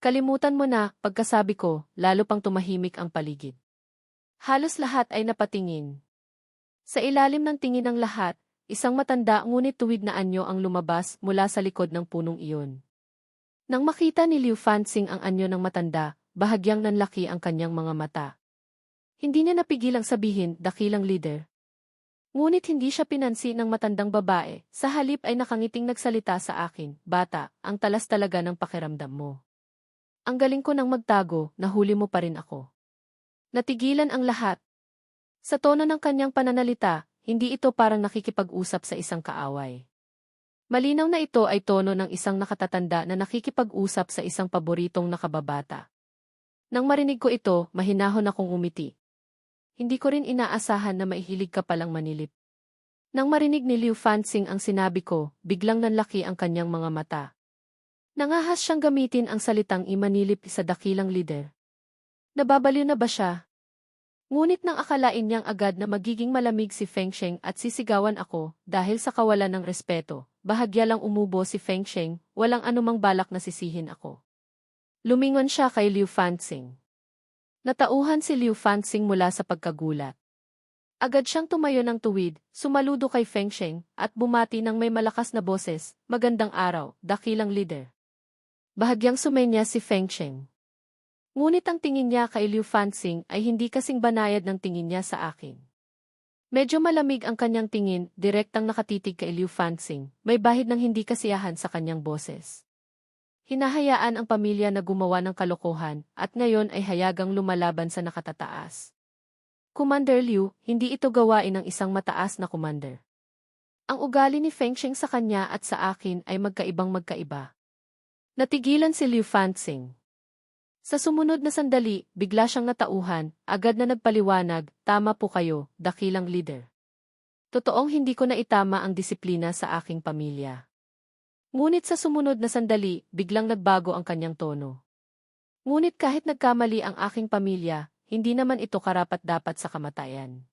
Kalimutan mo na, pagkasabi ko, lalo pang tumahimik ang paligid. Halos lahat ay napatingin. Sa ilalim ng tingin ng lahat, isang matanda ngunit tuwid na anyo ang lumabas mula sa likod ng punong iyon. Nang makita ni Liu Fanxing ang anyo ng matanda, bahagyang nanlaki ang kanyang mga mata. Hindi niya napigilang sabihin, dakilang leader. Ngunit hindi siya pinansin ng matandang babae, sa halip ay nakangiting nagsalita sa akin, bata, ang talas talaga ng pakiramdam mo. Ang galing ko nang magtago, nahuli mo pa rin ako. Natigilan ang lahat. Sa tono ng kanyang pananalita, hindi ito parang nakikipag-usap sa isang kaaway. Malinaw na ito ay tono ng isang nakatatanda na nakikipag-usap sa isang paboritong nakababata. Nang marinig ko ito, mahinahon akong umiti. Hindi ko rin inaasahan na maihilig ka palang manilip. Nang marinig ni Liu Fanxing ang sinabi ko, biglang nanlaki ang kanyang mga mata. Nangahas siyang gamitin ang salitang imanilip sa dakilang leader. Nababaliw na ba siya? Ngunit nang akalain niyang agad na magiging malamig si Fengsheng at sisigawan ako dahil sa kawalan ng respeto, bahagya lang umubo si Fengsheng, walang anumang balak na sisihin ako. Lumingon siya kay Liu Fanxing. Natauhan si Liu Fanxing mula sa pagkagulat. Agad siyang tumayo ng tuwid, sumaludo kay Fengsheng, at bumati ng may malakas na boses, magandang araw, dakilang leader. Bahagyang sumenya si Fengsheng. Ngunit ang tingin niya kay Liu Fanxing ay hindi kasing banayad ng tingin niya sa akin. Medyo malamig ang kanyang tingin, direktang nakatitig kay Liu Fanxing, may bahid ng hindi kasiyahan sa kanyang boses. Hinahayaan ang pamilya na gumawa ng kalokohan, at ngayon ay hayagang lumalaban sa nakatataas. Commander Liu, hindi ito gawain ng isang mataas na commander. Ang ugali ni Fengsheng sa kanya at sa akin ay magkaibang-magkaiba. Natigilan si Liu Fanxing. Sa sumunod na sandali, bigla siyang natauhan, agad na nagpaliwanag, tama po kayo, dakilang leader. Totoong hindi ko na itama ang disiplina sa aking pamilya. Ngunit sa sumunod na sandali, biglang nagbago ang kanyang tono. Ngunit kahit nagkamali ang aking pamilya, hindi naman ito karapat-dapat sa kamatayan.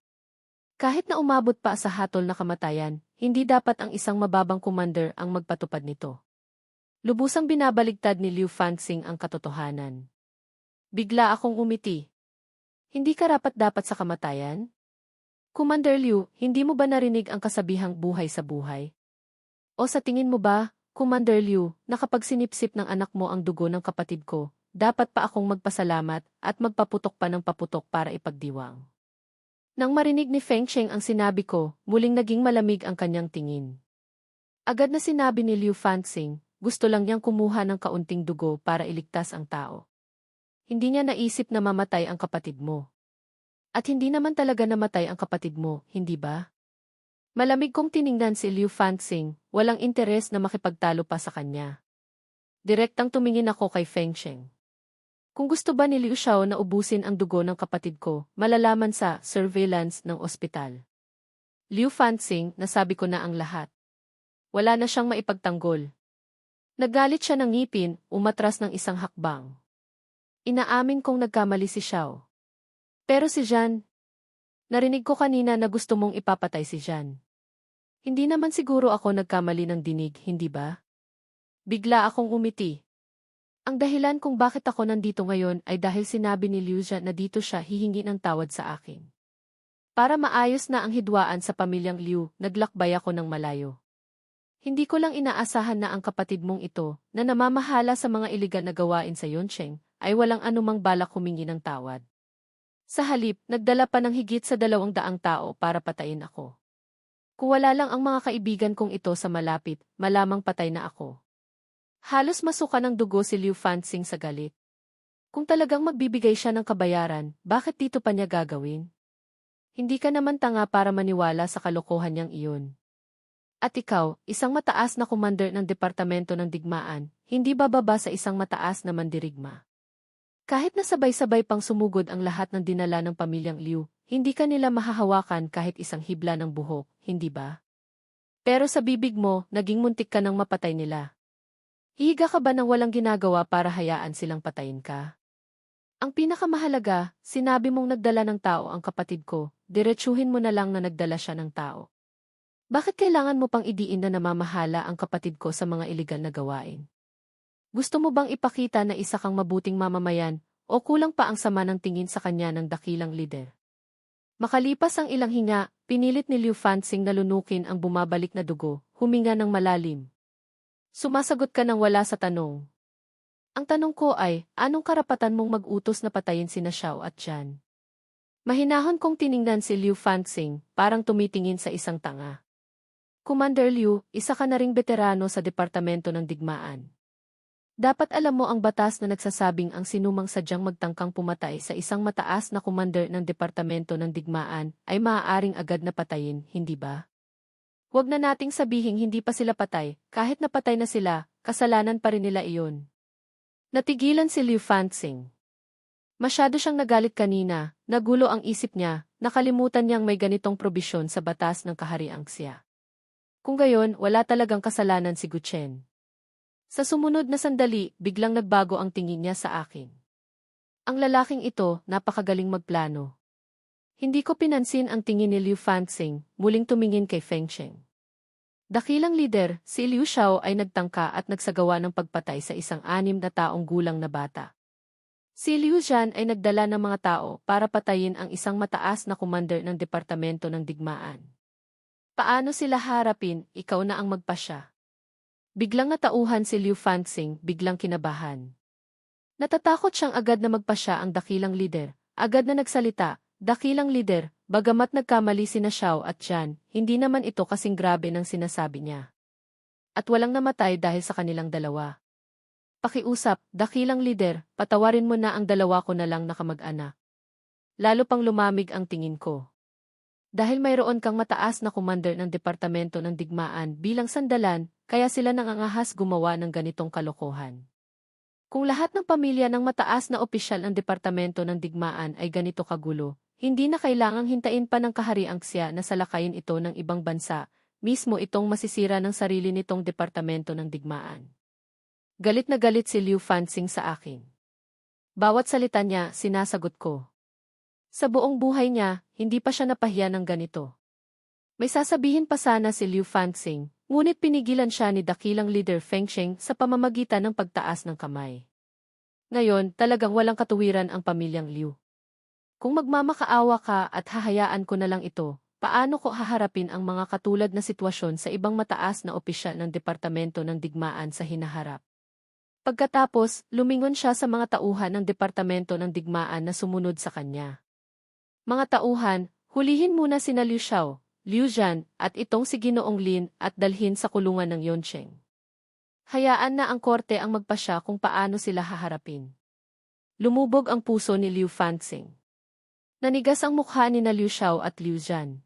Kahit na umabot pa sa hatol na kamatayan, hindi dapat ang isang mababang commander ang magpatupad nito. Lubusang binabaligtad ni Liu Fanxing ang katotohanan. Bigla akong umiti. Hindi karapat-dapat sa kamatayan? Commander Liu, hindi mo ba narinig ang kasabihang buhay sa buhay? O sa tingin mo ba, Commander Liu, na kapag sinipsip ng anak mo ang dugo ng kapatid ko, dapat pa akong magpasalamat at magpaputok pa ng paputok para ipagdiwang? Nang marinig ni Fengsheng ang sinabi ko, muling naging malamig ang kanyang tingin. Agad na sinabi ni Liu Fanxing, gusto lang niyang kumuha ng kaunting dugo para iligtas ang tao. Hindi niya naisip na mamatay ang kapatid mo. At hindi naman talaga namatay ang kapatid mo, hindi ba? Malamig kong tiningnan si Liu Fanxing, walang interes na makipagtalo pa sa kanya. Direktang tumingin ako kay Fengsheng. Kung gusto ba ni Liu Xiao na ubusin ang dugo ng kapatid ko, malalaman sa surveillance ng ospital. Liu Fanxing, nasabi ko na ang lahat. Wala na siyang maipagtanggol. Nagalit siya ng ngipin, umatras ng isang hakbang. Inaamin kong nagkamali si Xiao. Pero si Jean, narinig ko kanina na gusto mong ipapatay si Jean. Hindi naman siguro ako nagkamali ng dinig, hindi ba? Bigla akong umiti. Ang dahilan kung bakit ako nandito ngayon ay dahil sinabi ni Liu Jia na dito siya hihingi ng tawad sa akin. Para maayos na ang hidwaan sa pamilyang Liu, naglakbay ako ng malayo. Hindi ko lang inaasahan na ang kapatid mong ito, na namamahala sa mga iligal na gawain sa Yuncheng, ay walang anumang balak humingi ng tawad. Sa halip, nagdala pa ng higit sa 200 tao para patayin ako. Kung wala lang ang mga kaibigan kong ito sa malapit, malamang patay na ako. Halos masuka ng dugo si Liu Fanxing sa galit. Kung talagang magbibigay siya ng kabayaran, bakit dito pa niya gagawin? Hindi ka naman tanga para maniwala sa kalokohan niyang iyon. At ikaw, isang mataas na commander ng Departamento ng Digmaan, hindi bababa sa isang mataas na mandirigma. Kahit na sabay-sabay pang sumugod ang lahat ng dinala ng pamilyang Liu, hindi ka nila mahahawakan kahit isang hibla ng buhok, hindi ba? Pero sa bibig mo, naging muntik ka nang mapatay nila. Hihiga ka ba ng walang ginagawa para hayaan silang patayin ka? Ang pinakamahalaga, sinabi mong nagdala ng tao ang kapatid ko, diretsuhin mo na lang na nagdala siya ng tao. Bakit kailangan mo pang idiin na namamahala ang kapatid ko sa mga iligal na gawain? Gusto mo bang ipakita na isa kang mabuting mamamayan, o kulang pa ang sama ng tingin sa kanya ng dakilang lider? Makalipas ang ilang hinga, pinilit ni Liu Fanxing na lunukin ang bumabalik na dugo, huminga ng malalim. Sumasagot ka ng wala sa tanong. Ang tanong ko ay, anong karapatan mong mag-utos na patayin sina Xiao at Jian? Mahinahon kong tiningnan si Liu Fanxing, parang tumitingin sa isang tanga. Commander Liu, isa ka na ring veterano sa Departamento ng Digmaan. Dapat alam mo ang batas na nagsasabing ang sinumang sadyang magtangkang pumatay sa isang mataas na commander ng Departamento ng Digmaan ay maaaring agad na patayin, hindi ba? Huwag na nating sabihing hindi pa sila patay, kahit napatay na sila, kasalanan pa rin nila iyon. Natigilan si Liu Fanxing. Masyado siyang nagalit kanina, nagulo ang isip niya, nakalimutan niyang may ganitong probisyon sa batas ng kahariang Xia. Kung gayon, wala talagang kasalanan si Gu Chen. Sa sumunod na sandali, biglang nagbago ang tingin niya sa akin. Ang lalaking ito, napakagaling magplano. Hindi ko pinansin ang tingin ni Liu Fanxing, muling tumingin kay Feng Sheng. Dakilang lider, si Liu Xiao ay nagtangka at nagsagawa ng pagpatay sa isang 6 na taong gulang na bata. Si Liu Jian ay nagdala ng mga tao para patayin ang isang mataas na commander ng Departamento ng Digmaan. Paano sila harapin, ikaw na ang magpasya? Biglang natauhan si Liu Fanxing, biglang kinabahan. Natatakot siyang agad na magpasya ang dakilang lider, agad na nagsalita, dakilang lider, bagamat nagkamali sina Xiao at Jian, hindi naman ito kasing grabe ng sinasabi niya. At walang namatay dahil sa kanilang dalawa. Pakiusap, dakilang lider, patawarin mo na ang dalawa ko na lang na kamag-anak. Lalo pang lumamig ang tingin ko. Dahil mayroon kang mataas na commander ng Departamento ng Digmaan bilang sandalan, kaya sila nangangahas gumawa ng ganitong kalokohan. Kung lahat ng pamilya ng mataas na opisyal ng Departamento ng Digmaan ay ganito kagulo, hindi na kailangang hintayin pa ng kahariang Xia na salakayin ito ng ibang bansa, mismo itong masisira ng sarili nitong Departamento ng Digmaan. Galit na galit si Liu Fanxing sa akin. Bawat salita niya, sinasagot ko. Sa buong buhay niya, hindi pa siya napahiya ng ganito. May sasabihin pa sana si Liu Fanxing, ngunit pinigilan siya ni dakilang leader Feng Sheng sa pamamagitan ng pagtaas ng kamay. Ngayon, talagang walang katuwiran ang pamilyang Liu. Kung magmamakaawa ka at hahayaan ko na lang ito, paano ko haharapin ang mga katulad na sitwasyon sa ibang mataas na opisyal ng Departamento ng Digmaan sa hinaharap? Pagkatapos, lumingon siya sa mga tauhan ng Departamento ng Digmaan na sumunod sa kanya. Mga tauhan, hulihin muna sina Liu Xiao, Liu Jian, at itong si Ginoong Lin at dalhin sa kulungan ng Yoncheng. Hayaan na ang korte ang magpasya kung paano sila haharapin. Lumubog ang puso ni Liu Fanxing. Nanigas ang mukha ni na Liu Xiao at Liu Jian.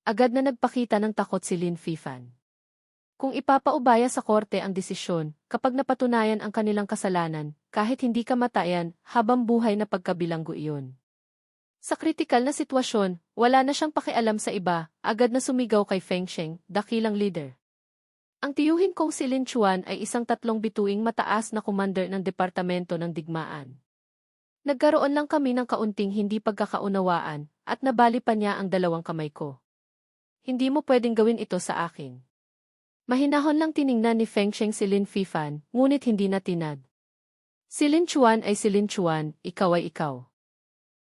Agad na nagpakita ng takot si Lin Fifan. Kung ipapaubaya sa korte ang desisyon, kapag napatunayan ang kanilang kasalanan, kahit hindi kamatayan, habang buhay na pagkabilanggo iyon. Sa kritikal na sitwasyon, wala na siyang pakialam sa iba, agad na sumigaw kay Feng Sheng, dakilang leader. Ang tiyuhin kong si Lin Chuan ay isang 3 bituing mataas na commander ng Departamento ng Digmaan. Nagkaroon lang kami ng kaunting hindi pagkakaunawaan, at nabali pa niya ang 2 kamay ko. Hindi mo pwedeng gawin ito sa akin. Mahinahon lang tiningnan ni Feng Sheng si Lin Fifan, ngunit hindi na tinad. Si Lin Chuan ay si Lin Chuan, ikaw ay ikaw.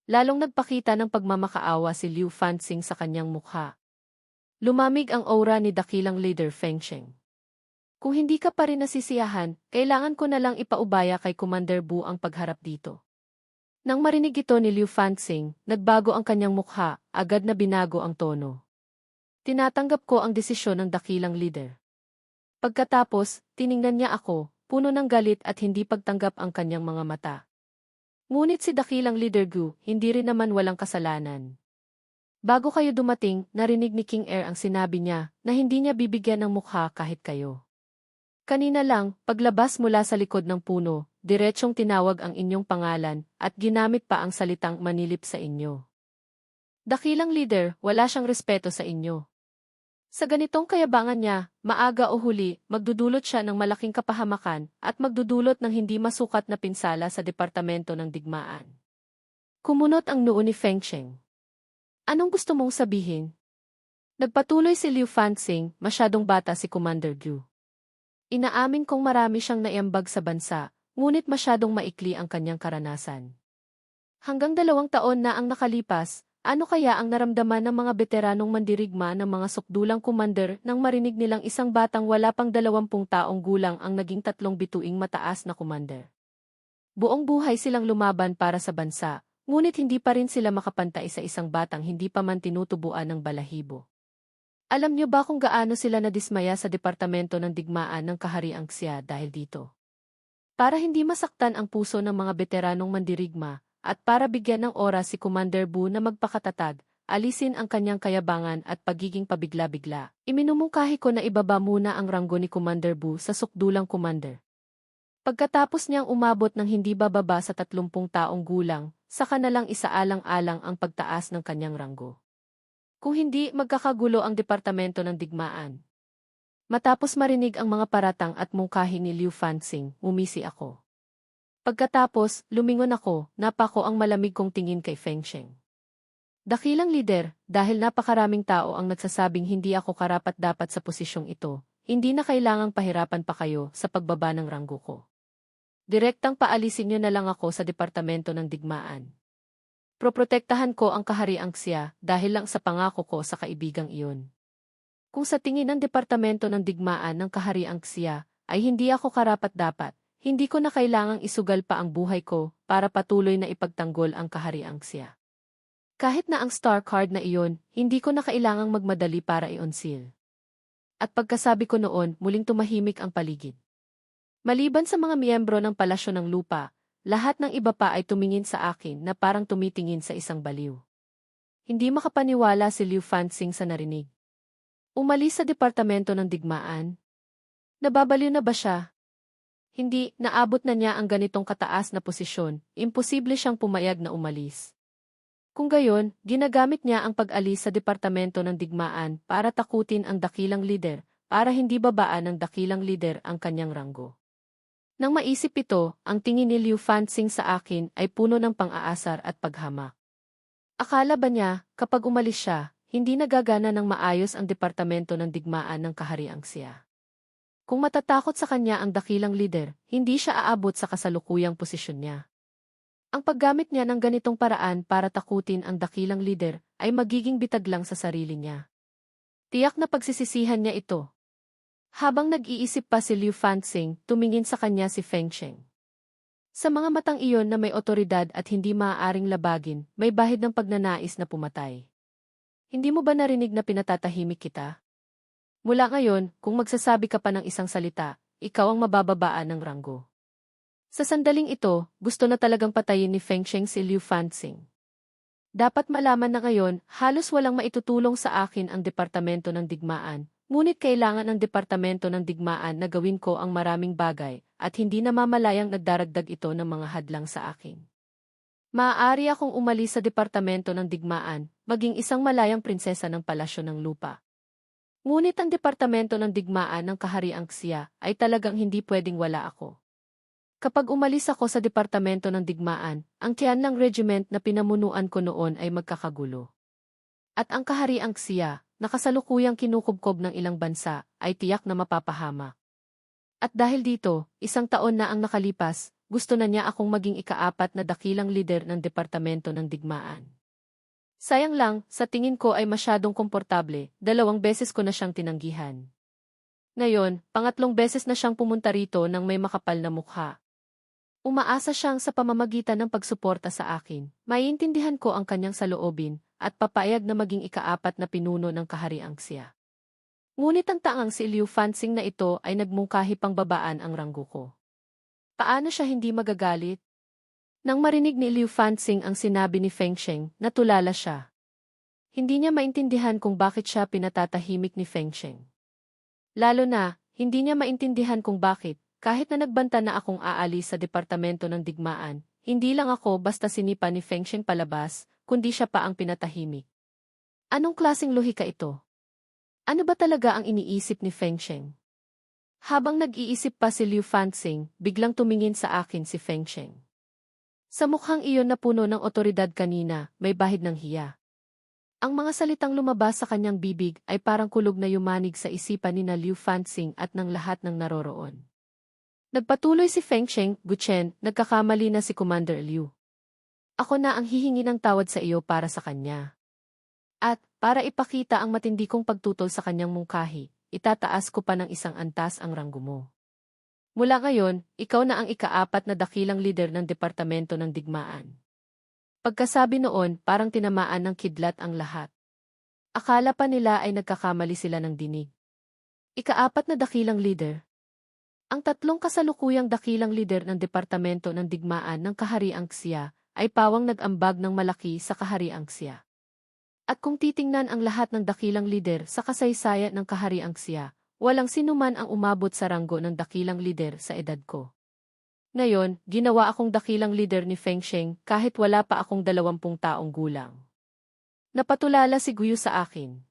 Lalong nagpakita ng pagmamakaawa si Liu Fanxing sa kanyang mukha. Lumamig ang aura ni dakilang leader Feng Sheng. Kung hindi ka pa rin nasisiyahan, kailangan ko na lang ipaubaya kay Commander Bu ang pagharap dito. Nang marinig ito ni Liu Fanxing, nagbago ang kanyang mukha, agad na binago ang tono. Tinatanggap ko ang desisyon ng dakilang leader. Pagkatapos, tiningnan niya ako, puno ng galit at hindi pagtanggap ang kanyang mga mata. Ngunit si dakilang leader Gu, hindi rin naman walang kasalanan. Bago kayo dumating, narinig ni King Air ang sinabi niya na hindi niya bibigyan ng mukha kahit kayo. Kanina lang, paglabas mula sa likod ng puno, diretsyong tinawag ang inyong pangalan at ginamit pa ang salitang manilip sa inyo. Dakilang leader, wala siyang respeto sa inyo. Sa ganitong kayabangan niya, maaga o huli, magdudulot siya ng malaking kapahamakan at magdudulot ng hindi masukat na pinsala sa Departamento ng Digmaan. Kumunot ang noo ni Feng Sheng. Anong gusto mong sabihin? Nagpatuloy si Liu Fanxing, masyadong bata si Commander Gu. Inaamin kong marami siyang naiambag sa bansa, ngunit masyadong maikli ang kanyang karanasan. Hanggang 2 taon na ang nakalipas, ano kaya ang naramdaman ng mga veteranong mandirigma ng mga sukdulang commander nang marinig nilang isang batang wala pang 20 taong gulang ang naging 3 bituing mataas na commander? Buong buhay silang lumaban para sa bansa, ngunit hindi pa rin sila makapantay sa isang batang hindi pa man tinutubuan ng balahibo. Alam niyo ba kung gaano sila nadismaya sa Departamento ng Digmaan ng Kahariang Xia dahil dito? Para hindi masaktan ang puso ng mga veteranong mandirigma, at para bigyan ng oras si Commander Bu na magpakatatag, alisin ang kanyang kayabangan at pagiging pabigla-bigla, iminumungkahi ko na ibaba muna ang ranggo ni Commander Bu sa sukdulang commander. Pagkatapos niyang umabot ng hindi bababa sa 30 taong gulang, saka na lang isaalang-alang ang pagtaas ng kanyang ranggo. Kung hindi, magkakagulo ang Departamento ng Digmaan. Matapos marinig ang mga paratang at mungkahi ni Liu Fanxing, umisi ako. Pagkatapos, lumingon ako, napako ang malamig kong tingin kay Feng Sheng. Dakilang lider, dahil napakaraming tao ang nagsasabing hindi ako karapat-dapat sa posisyong ito, hindi na kailangang pahirapan pa kayo sa pagbaba ng ranggo ko. Direktang paalisin niyo na lang ako sa Departamento ng Digmaan. Proprotektahan ko ang kahariang Xia dahil lang sa pangako ko sa kaibigang iyon. Kung sa tingin ng Departamento ng Digmaan ng kahariang Xia ay hindi ako karapat-dapat, hindi ko na kailangang isugal pa ang buhay ko para patuloy na ipagtanggol ang kahariang Xia. Kahit na ang star card na iyon, hindi ko na kailangang magmadali para i-unseal. At pagkasabi ko noon, muling tumahimik ang paligid. Maliban sa mga miyembro ng Palasyo ng Lupa, lahat ng iba pa ay tumingin sa akin na parang tumitingin sa isang baliw. Hindi makapaniwala si Liu Fanxing sa narinig. Umalis sa Departamento ng Digmaan? Nababaliw na ba siya? Hindi, naabot na niya ang ganitong kataas na posisyon, imposible siyang pumayag na umalis. Kung gayon, ginagamit niya ang pag-alis sa Departamento ng Digmaan para takutin ang dakilang lider, para hindi babaan ng dakilang lider ang kanyang ranggo. Nang maisip ito, ang tingin ni Liu Fanxing sa akin ay puno ng pang-aasar at paghamak. Akala ba niya, kapag umalis siya, hindi nagagana ng maayos ang Departamento ng Digmaan ng Kahariang Xia? Kung matatakot sa kanya ang dakilang lider, hindi siya aabot sa kasalukuyang posisyon niya. Ang paggamit niya ng ganitong paraan para takutin ang dakilang lider ay magiging bitag lang sa sarili niya. Tiyak na pagsisisihan niya ito. Habang nag-iisip pa si Liu Fanxing, tumingin sa kanya si Feng Sheng. Sa mga matang iyon na may otoridad at hindi maaaring labagin, may bahid ng pagnanais na pumatay. Hindi mo ba narinig na pinatatahimik kita? Mula ngayon, kung magsasabi ka pa ng isang salita, ikaw ang mabababaan ng ranggo. Sa sandaling ito, gusto na talagang patayin ni Feng Sheng si Liu Fanxing. Dapat malaman na ngayon, halos walang maitutulong sa akin ang Departamento ng Digmaan, ngunit kailangan ng Departamento ng Digmaan na gawin ko ang maraming bagay, at hindi namamalayang nagdaragdag ito ng mga hadlang sa akin. Maaari akong umalis sa Departamento ng Digmaan, maging isang malayang prinsesa ng Palasyo ng Lupa. Ngunit ang Departamento ng Digmaan ng Kahariang Xia ay talagang hindi pwedeng wala ako. Kapag umalis ako sa Departamento ng Digmaan, ang tiyan ng regiment na pinamunuan ko noon ay magkakagulo. At ang Kahariang Xia, na kasalukuyang kinukubkob ng ilang bansa, ay tiyak na mapapahamak. At dahil dito, 1 taon na ang nakalipas, gusto na niya akong maging ika-4 na dakilang lider ng Departamento ng Digmaan. Sayang lang, sa tingin ko ay masyadong komportable, 2 beses ko na siyang tinanggihan. Ngayon, 3 beses na siyang pumunta rito nang may makapal na mukha. Umaasa siyang sa pamamagitan ng pagsuporta sa akin, maiintindihan ko ang kanyang saloobin, at papayag na maging ika-4 na pinuno ng Kahariang Xia. Ngunit ang taang si Liu Fanxing na ito ay nagmungkahi pang babaan ang ranggo ko. Paano siya hindi magagalit? Nang marinig ni Liu Fanxing ang sinabi ni Feng Sheng, natulala siya. Hindi niya maintindihan kung bakit siya pinatatahimik ni Feng Sheng. Lalo na, hindi niya maintindihan kung bakit, kahit na nagbanta na akong aalis sa Departamento ng Digmaan, hindi lang ako basta sinipa ni Feng Sheng palabas, kundi siya pa ang pinatahimik. Anong klaseng lohika ito? Ano ba talaga ang iniisip ni Feng Sheng? Habang nag-iisip pa si Liu Fanxing, biglang tumingin sa akin si Feng Sheng. Sa mukhang iyon na puno ng otoridad kanina, may bahid ng hiya. Ang mga salitang lumabas sa kanyang bibig ay parang kulog na yumanig sa isipan ni na Liu Fanxing at ng lahat ng naroroon. Nagpatuloy si Feng Sheng, Guchen, nagkakamali na si Commander Liu. Ako na ang hihingi ng tawad sa iyo para sa kanya. At, para ipakita ang matindi kong pagtutol sa kanyang mungkahi, itataas ko pa ng isang antas ang ranggo mo. Mula ngayon, ikaw na ang ika-4 na dakilang lider ng Departamento ng Digmaan. Pagkasabi noon, parang tinamaan ng kidlat ang lahat. Akala pa nila ay nagkakamali sila ng dinig. Ika-4 na dakilang lider. Ang 3 kasalukuyang dakilang lider ng Departamento ng Digmaan ng Kahariang Xia ay pawang nag-ambag ng malaki sa Kahariang Xia. At kung titingnan ang lahat ng dakilang lider sa kasaysayan ng Kahariang Xia, walang sinuman ang umabot sa ranggo ng dakilang lider sa edad ko. Ngayon, ginawa akong dakilang lider ni Feng Sheng kahit wala pa akong 20 taong gulang. Napatulala si Guyu sa akin.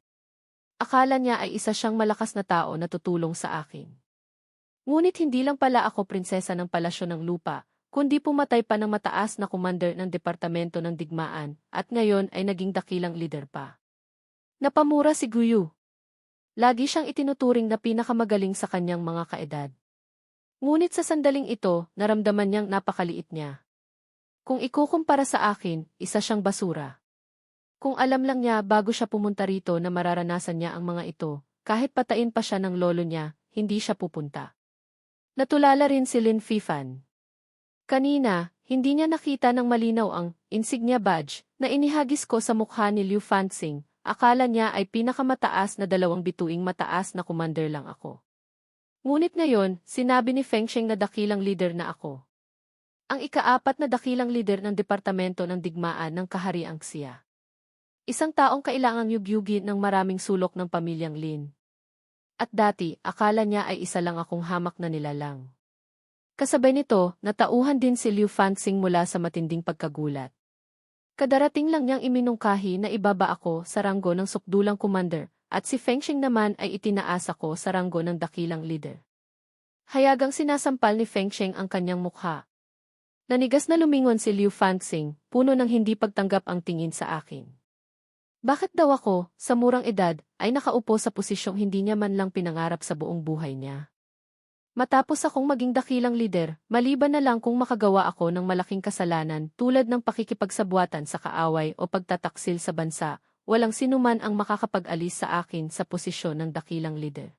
Akala niya ay isa siyang malakas na tao na tutulong sa akin. Ngunit hindi lang pala ako prinsesa ng palasyo ng lupa, kundi pumatay pa ng mataas na commander ng Departamento ng Digmaan at ngayon ay naging dakilang lider pa. Napamura si Guyu. Lagi siyang itinuturing na pinakamagaling sa kanyang mga kaedad. Ngunit sa sandaling ito, naramdaman niyang napakaliit niya. Kung ikukumpara sa akin, isa siyang basura. Kung alam lang niya bago siya pumunta rito na mararanasan niya ang mga ito, kahit patayin pa siya ng lolo niya, hindi siya pupunta. Natulala rin si Lin Fifan. Kanina, hindi niya nakita ng malinaw ang insignia badge na inihagis ko sa mukha ni Liu Fanxing. Akala niya ay pinakamataas na 2 bituing mataas na commander lang ako. Ngunit ngayon, sinabi ni Feng Sheng na dakilang lider na ako. Ang ika-4 na dakilang lider ng Departamento ng Digmaan ng Kahariang Xia. Isang taong kailangang yugyugi ng maraming sulok ng pamilyang Lin. At dati, akala niya ay isa lang akong hamak na nilalang. Kasabay nito, natauhan din si Liu Fanxing mula sa matinding pagkagulat. Kadarating lang niyang iminungkahi na ibaba ako sa ranggo ng sukdulang commander, at si Feng Sheng naman ay itinaas ako sa ranggo ng dakilang lider. Hayagang sinasampal ni Feng Sheng ang kanyang mukha. Nanigas na lumingon si Liu Fanxing, puno ng hindi pagtanggap ang tingin sa akin. Bakit daw ako, sa murang edad, ay nakaupo sa posisyong hindi niya man lang pinangarap sa buong buhay niya? Matapos akong maging dakilang lider, maliban na lang kung makagawa ako ng malaking kasalanan tulad ng pakikipagsabuatan sa kaaway o pagtataksil sa bansa, walang sinuman ang makakapag-alis sa akin sa posisyon ng dakilang lider.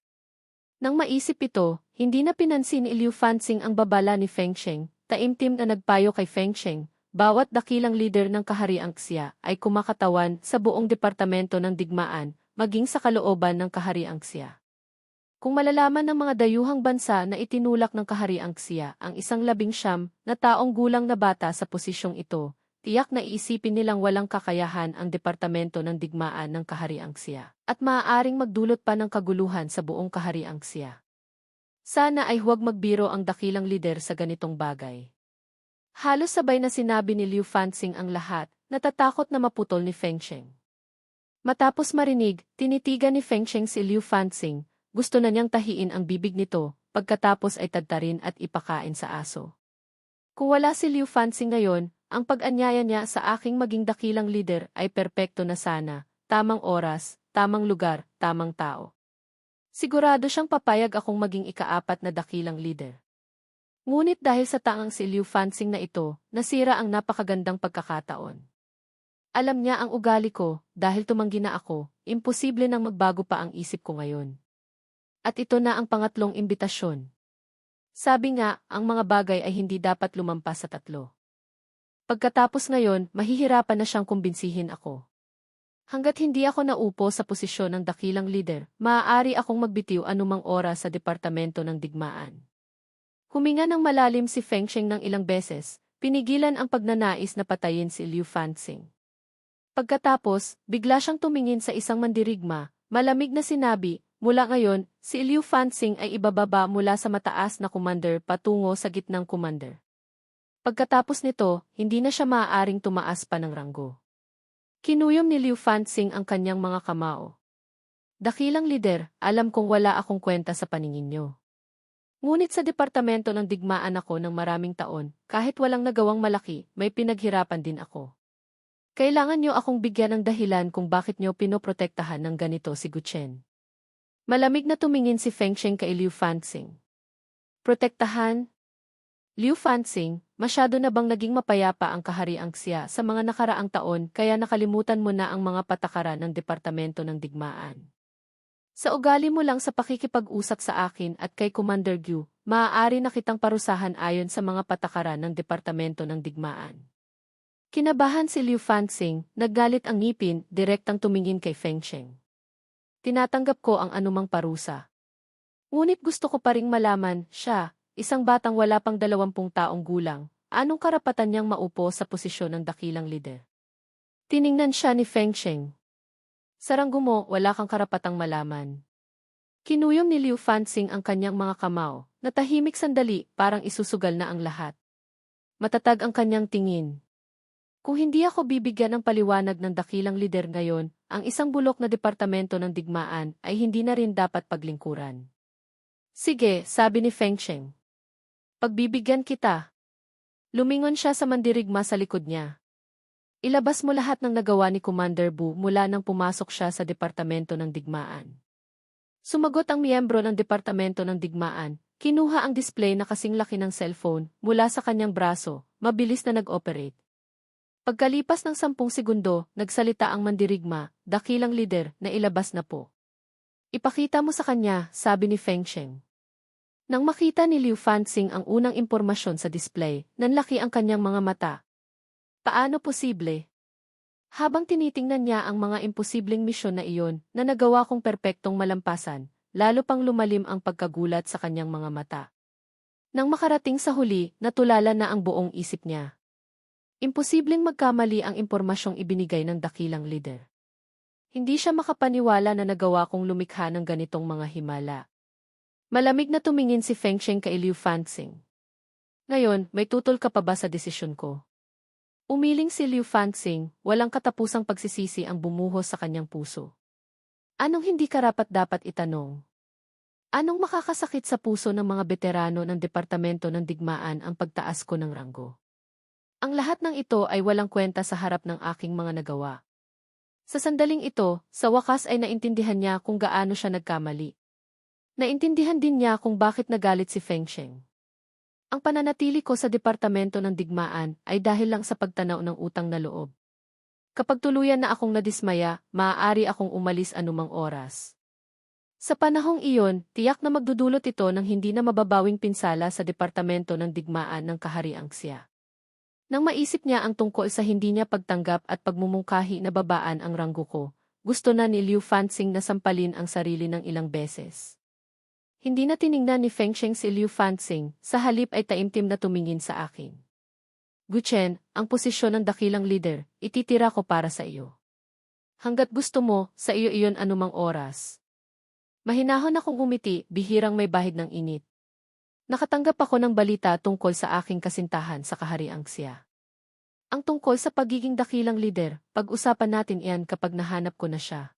Nang maisip ito, hindi na pinansin ni Liu Fanxing ang babala ni Feng Sheng, taimtim na nagpayo kay Feng Sheng. Bawat dakilang lider ng Kahariang Xia ay kumakatawan sa buong Departamento ng Digmaan, maging sa kalooban ng Kahariang Xia. Kung malalaman ng mga dayuhang bansa na itinulak ng Kahariang Xia ang isang 19 na taong gulang na bata sa posisyong ito, tiyak na iisipin nilang walang kakayahan ang Departamento ng Digmaan ng Kahariang Xia, at maaaring magdulot pa ng kaguluhan sa buong Kahariang Xia. Sana ay huwag magbiro ang dakilang lider sa ganitong bagay. Halos sabay na sinabi ni Liu Fanxing ang lahat, natatakot na maputol ni Feng Sheng. Matapos marinig, tinitigan ni Feng Sheng si Liu Fanxing, gusto na niyang tahiin ang bibig nito, pagkatapos ay tadtarin at ipakain sa aso. Kung wala si Liu Fanxing ngayon, ang pag-anyaya niya sa aking maging dakilang lider ay perpekto na sana, tamang oras, tamang lugar, tamang tao. Sigurado siyang papayag akong maging ika-4 na dakilang lider. Ngunit dahil sa tangang si Liu Fanxing na ito, nasira ang napakagandang pagkakataon. Alam niya ang ugali ko, dahil tumanggi na ako, imposible nang magbago pa ang isip ko ngayon. At ito na ang pangatlong imbitasyon. Sabi nga, ang mga bagay ay hindi dapat lumampas sa 3. Pagkatapos ngayon, mahihirapan na siyang kumbinsihin ako. Hanggat hindi ako naupo sa posisyon ng dakilang lider, maaari akong magbitiw anumang oras sa Departamento ng Digmaan. Huminga ng malalim si Feng Sheng ng ilang beses, pinigilan ang pagnanais na patayin si Liu Fanxing. Pagkatapos, bigla siyang tumingin sa isang mandirigma, malamig na sinabi, mula ngayon, si Liu Fanxing ay ibababa mula sa mataas na commander patungo sa gitnang commander. Pagkatapos nito, hindi na siya maaaring tumaas pa ng ranggo. Kinuyom ni Liu Fanxing ang kanyang mga kamao. Dakilang lider, alam kong wala akong kwenta sa paningin niyo. Ngunit sa Departamento ng Digmaan ako ng maraming taon, kahit walang nagawang malaki, may pinaghirapan din ako. Kailangan niyo akong bigyan ng dahilan kung bakit niyo pinoprotektahan ng ganito si Guchen. Malamig na tumingin si Fengsheng kay Liu Fanxing. Protektahan? Liu Fanxing, masyado na bang naging mapayapa ang kahariang Xia sa mga nakaraang taon kaya nakalimutan mo na ang mga patakaran ng Departamento ng Digmaan? Sa ugali mo lang sa pakikipag-usap sa akin at kay Commander Gyu, maaari na kitang parusahan ayon sa mga patakaran ng Departamento ng Digmaan. Kinabahan si Liu Fanxing, naggalit ang ngipin, direktang tumingin kay Fengsheng. Tinatanggap ko ang anumang parusa. Ngunit gusto ko pa ring malaman, siya, isang batang wala pang 20 taong gulang, anong karapatan niyang maupo sa posisyon ng dakilang lider? Tiningnan siya ni Fengsheng. Saranggo mo, wala kang karapatang malaman. Kinuyom ni Liu Fanxing ang kanyang mga kamao, natahimik sandali, parang isusugal na ang lahat. Matatag ang kanyang tingin. Kung hindi ako bibigyan ng paliwanag ng dakilang lider ngayon, ang isang bulok na departamento ng digmaan ay hindi na rin dapat paglingkuran. Sige, sabi ni Fengsheng. Pagbibigyan kita. Lumingon siya sa mandirigma sa likod niya. Ilabas mo lahat ng nagawa ni Commander Bu mula nang pumasok siya sa departamento ng digmaan. Sumagot ang miyembro ng departamento ng digmaan, kinuha ang display na kasing laki ng cellphone mula sa kanyang braso, mabilis na nag-operate. Pagkalipas ng 10 segundo, nagsalita ang mandirigma, dakilang lider, na ilabas na po. Ipakita mo sa kanya, sabi ni Fengsheng. Nang makita ni Liu Fanxing ang unang impormasyon sa display, nanlaki ang kanyang mga mata. Paano posible? Habang tinitingnan niya ang mga imposibleng misyon na iyon, na nagawa kong perpektong malampasan, lalo pang lumalim ang pagkagulat sa kanyang mga mata. Nang makarating sa huli, natulala na ang buong isip niya. Imposibleng magkamali ang impormasyong ibinigay ng dakilang lider. Hindi siya makapaniwala na nagawa kong lumikha ng ganitong mga himala. Malamig na tumingin si Fengsheng kay Liu Fanxing. Ngayon, may tutol ka pa ba sa desisyon ko? Umiling si Liu Fanxing, walang katapusang pagsisisi ang bumuhos sa kanyang puso. Anong hindi karapat-dapat itanong? Anong makakasakit sa puso ng mga veterano ng Departamento ng Digmaan ang pagtaas ko ng ranggo? Ang lahat ng ito ay walang kwenta sa harap ng aking mga nagawa. Sa sandaling ito, sa wakas ay naintindihan niya kung gaano siya nagkamali. Naintindihan din niya kung bakit nagalit si Fengsheng. Ang pananatili ko sa Departamento ng Digmaan ay dahil lang sa pagtanaw ng utang na loob. Kapag tuluyan na akong nadismaya, maaari akong umalis anumang oras. Sa panahong iyon, tiyak na magdudulot ito ng hindi na mababawing pinsala sa Departamento ng Digmaan ng Kahariang Xia. Nang maisip niya ang tungkol sa hindi niya pagtanggap at pagmumungkahi na babaan ang ranggo ko, gusto na ni Liu Fanxing na sampalin ang sarili ng ilang beses. Hindi na tiningnan ni Fengsheng si Liu Fanxing, sa halip ay taimtim na tumingin sa akin. Guchen, ang posisyon ng dakilang lider, ititira ko para sa iyo. Hanggat gusto mo, sa iyo iyon anumang oras. Mahinahon akong umiti, bihirang may bahid ng init. Nakatanggap ako ng balita tungkol sa aking kasintahan sa kahariang Xia. Ang tungkol sa pagiging dakilang lider, pag-usapan natin iyan kapag nahanap ko na siya.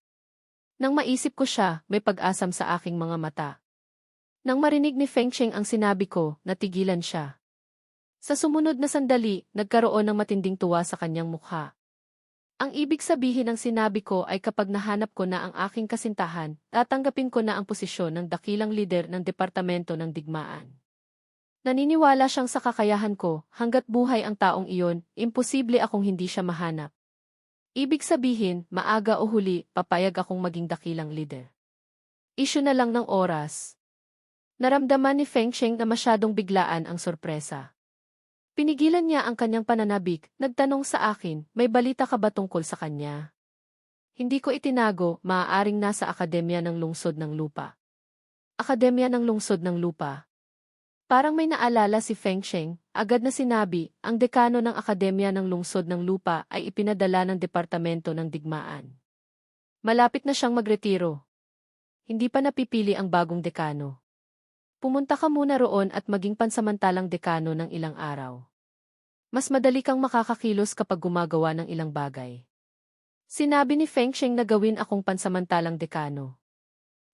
Nang maisip ko siya, may pag-asam sa aking mga mata. Nang marinig ni Fengsheng ang sinabi ko, natigilan siya. Sa sumunod na sandali, nagkaroon ng matinding tuwa sa kanyang mukha. Ang ibig sabihin ng sinabi ko ay kapag nahanap ko na ang aking kasintahan, tatanggapin ko na ang posisyon ng dakilang lider ng Departamento ng Digmaan. Naniniwala siyang sa kakayahan ko, hanggat buhay ang taong iyon, imposible akong hindi siya mahanap. Ibig sabihin, maaga o huli, papayag akong maging dakilang lider. Isyu na lang ng oras. Naramdaman ni Fengsheng na masyadong biglaan ang sorpresa. Pinigilan niya ang kanyang pananabik, nagtanong sa akin, may balita ka ba tungkol sa kanya? Hindi ko itinago, maaaring nasa Akademya ng Lungsod ng Lupa. Akademya ng Lungsod ng Lupa. Parang may naalala si Fengsheng, agad na sinabi, ang dekano ng Akademya ng Lungsod ng Lupa ay ipinadala ng Departamento ng Digmaan. Malapit na siyang magretiro. Hindi pa napipili ang bagong dekano. Pumunta ka muna roon at maging pansamantalang dekano ng ilang araw. Mas madali kang makakakilos kapag gumagawa ng ilang bagay. Sinabi ni Fengsheng na gawin akong pansamantalang dekano.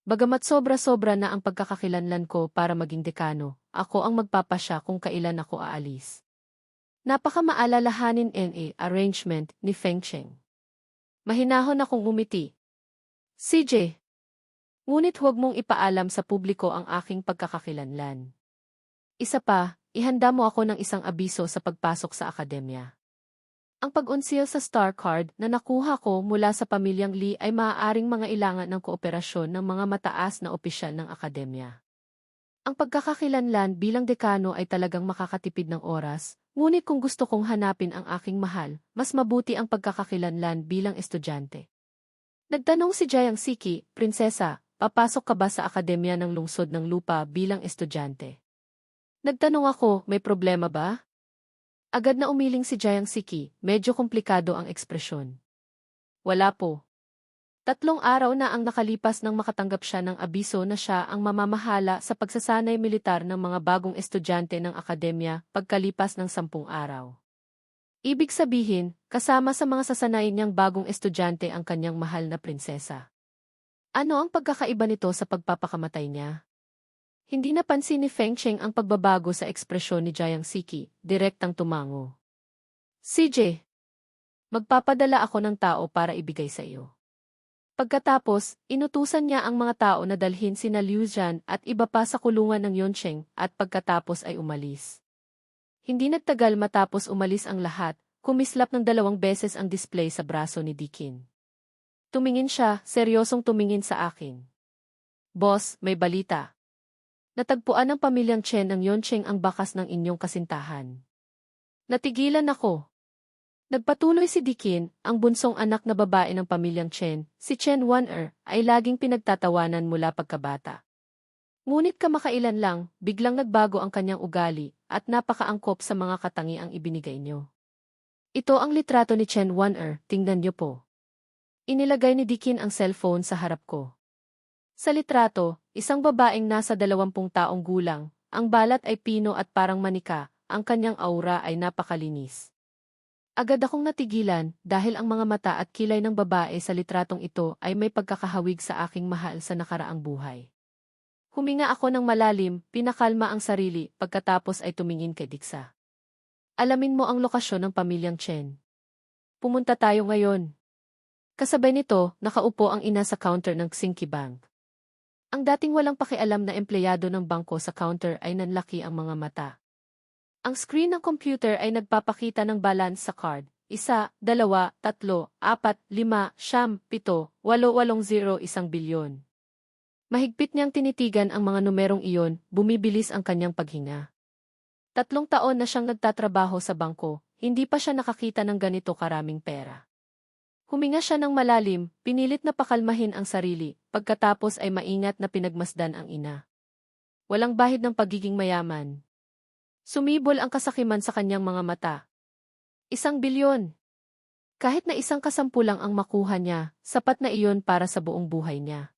Bagamat sobra-sobra na ang pagkakakilanlan ko para maging dekano, ako ang magpapasya kung kailan ako aalis. Napakamaalalahanin NA arrangement ni Feng Cheng. Mahinahon akong umiti. CJ. Ngunit huwag mong ipaalam sa publiko ang aking pagkakakilanlan. Isa pa, ihanda mo ako ng isang abiso sa pagpasok sa akademya. Ang pag-unsil sa star card na nakuha ko mula sa pamilyang Lee ay maaaring mangailangan ng kooperasyon ng mga mataas na opisyal ng akademya. Ang pagkakakilanlan bilang dekano ay talagang makakatipid ng oras, ngunit kung gusto kong hanapin ang aking mahal, mas mabuti ang pagkakakilanlan bilang estudyante. Nagtanong si Jayang Siki, Prinsesa, papasok ka ba sa akademya ng lungsod ng lupa bilang estudyante? Nagtanong ako, may problema ba? Agad na umiling si Jayang Siki, medyo komplikado ang ekspresyon. Wala po. 3 araw na ang nakalipas nang makatanggap siya ng abiso na siya ang mamamahala sa pagsasanay militar ng mga bagong estudyante ng akademya pagkalipas ng 10 araw. Ibig sabihin, kasama sa mga sasanayin niyang bagong estudyante ang kanyang mahal na prinsesa. Ano ang pagkakaiba nito sa pagpapakamatay niya? Hindi napansin ni Feng Cheng ang pagbabago sa ekspresyon ni Jayang Siki, direktang tumango. CJ, magpapadala ako ng tao para ibigay sa iyo. Pagkatapos, inutusan niya ang mga tao na dalhin sina Liu Zhan at iba pa sa kulungan ng Yoncheng at pagkatapos ay umalis. Hindi nagtagal matapos umalis ang lahat, kumislap ng 2 beses ang display sa braso ni Dikin. Tumingin siya, seryosong tumingin sa akin. Boss, may balita. Natagpuan ng pamilyang Chen ng Yoncheng ang bakas ng inyong kasintahan. Natigilan ako. Nagpatuloy si Dikin, ang bunsong anak na babae ng pamilyang Chen, si Chen Wan-er, ay laging pinagtatawanan mula pagkabata. Ngunit kamakailan lang, biglang nagbago ang kanyang ugali, at napakaangkop sa mga katangiang ibinigay niyo. Ito ang litrato ni Chen Wan-er, tingnan niyo po. Inilagay ni Dikin ang cellphone sa harap ko. Sa litrato, isang babaeng nasa 20 taong gulang, ang balat ay pino at parang manika, ang kanyang aura ay napakalinis. Agad akong natigilan dahil ang mga mata at kilay ng babae sa litratong ito ay may pagkakahawig sa aking mahal sa nakaraang buhay. Huminga ako ng malalim, pinakalma ang sarili, pagkatapos ay tumingin kay Dixa. Alamin mo ang lokasyon ng pamilyang Chen. Pumunta tayo ngayon. Kasabay nito, nakaupo ang ina sa counter ng Xingqi Bank. Ang dating walang pakialam na empleyado ng bangko sa counter ay nanlaki ang mga mata. Ang screen ng computer ay nagpapakita ng balance sa card. 1, 2, 3, 4, 5, 7, 8, 1 bilyon. Mahigpit niyang tinitigan ang mga numerong iyon, bumibilis ang kanyang paghinga. 3 taon na siyang nagtatrabaho sa bangko, hindi pa siya nakakita ng ganito karaming pera. Huminga siya ng malalim, pinilit na pakalmahin ang sarili, pagkatapos ay maingat na pinagmasdan ang ina. Walang bahid ng pagiging mayaman. Sumibol ang kasakiman sa kanyang mga mata. 1 bilyon. Kahit na 1 kasampulang ang makuha niya, sapat na iyon para sa buong buhay niya.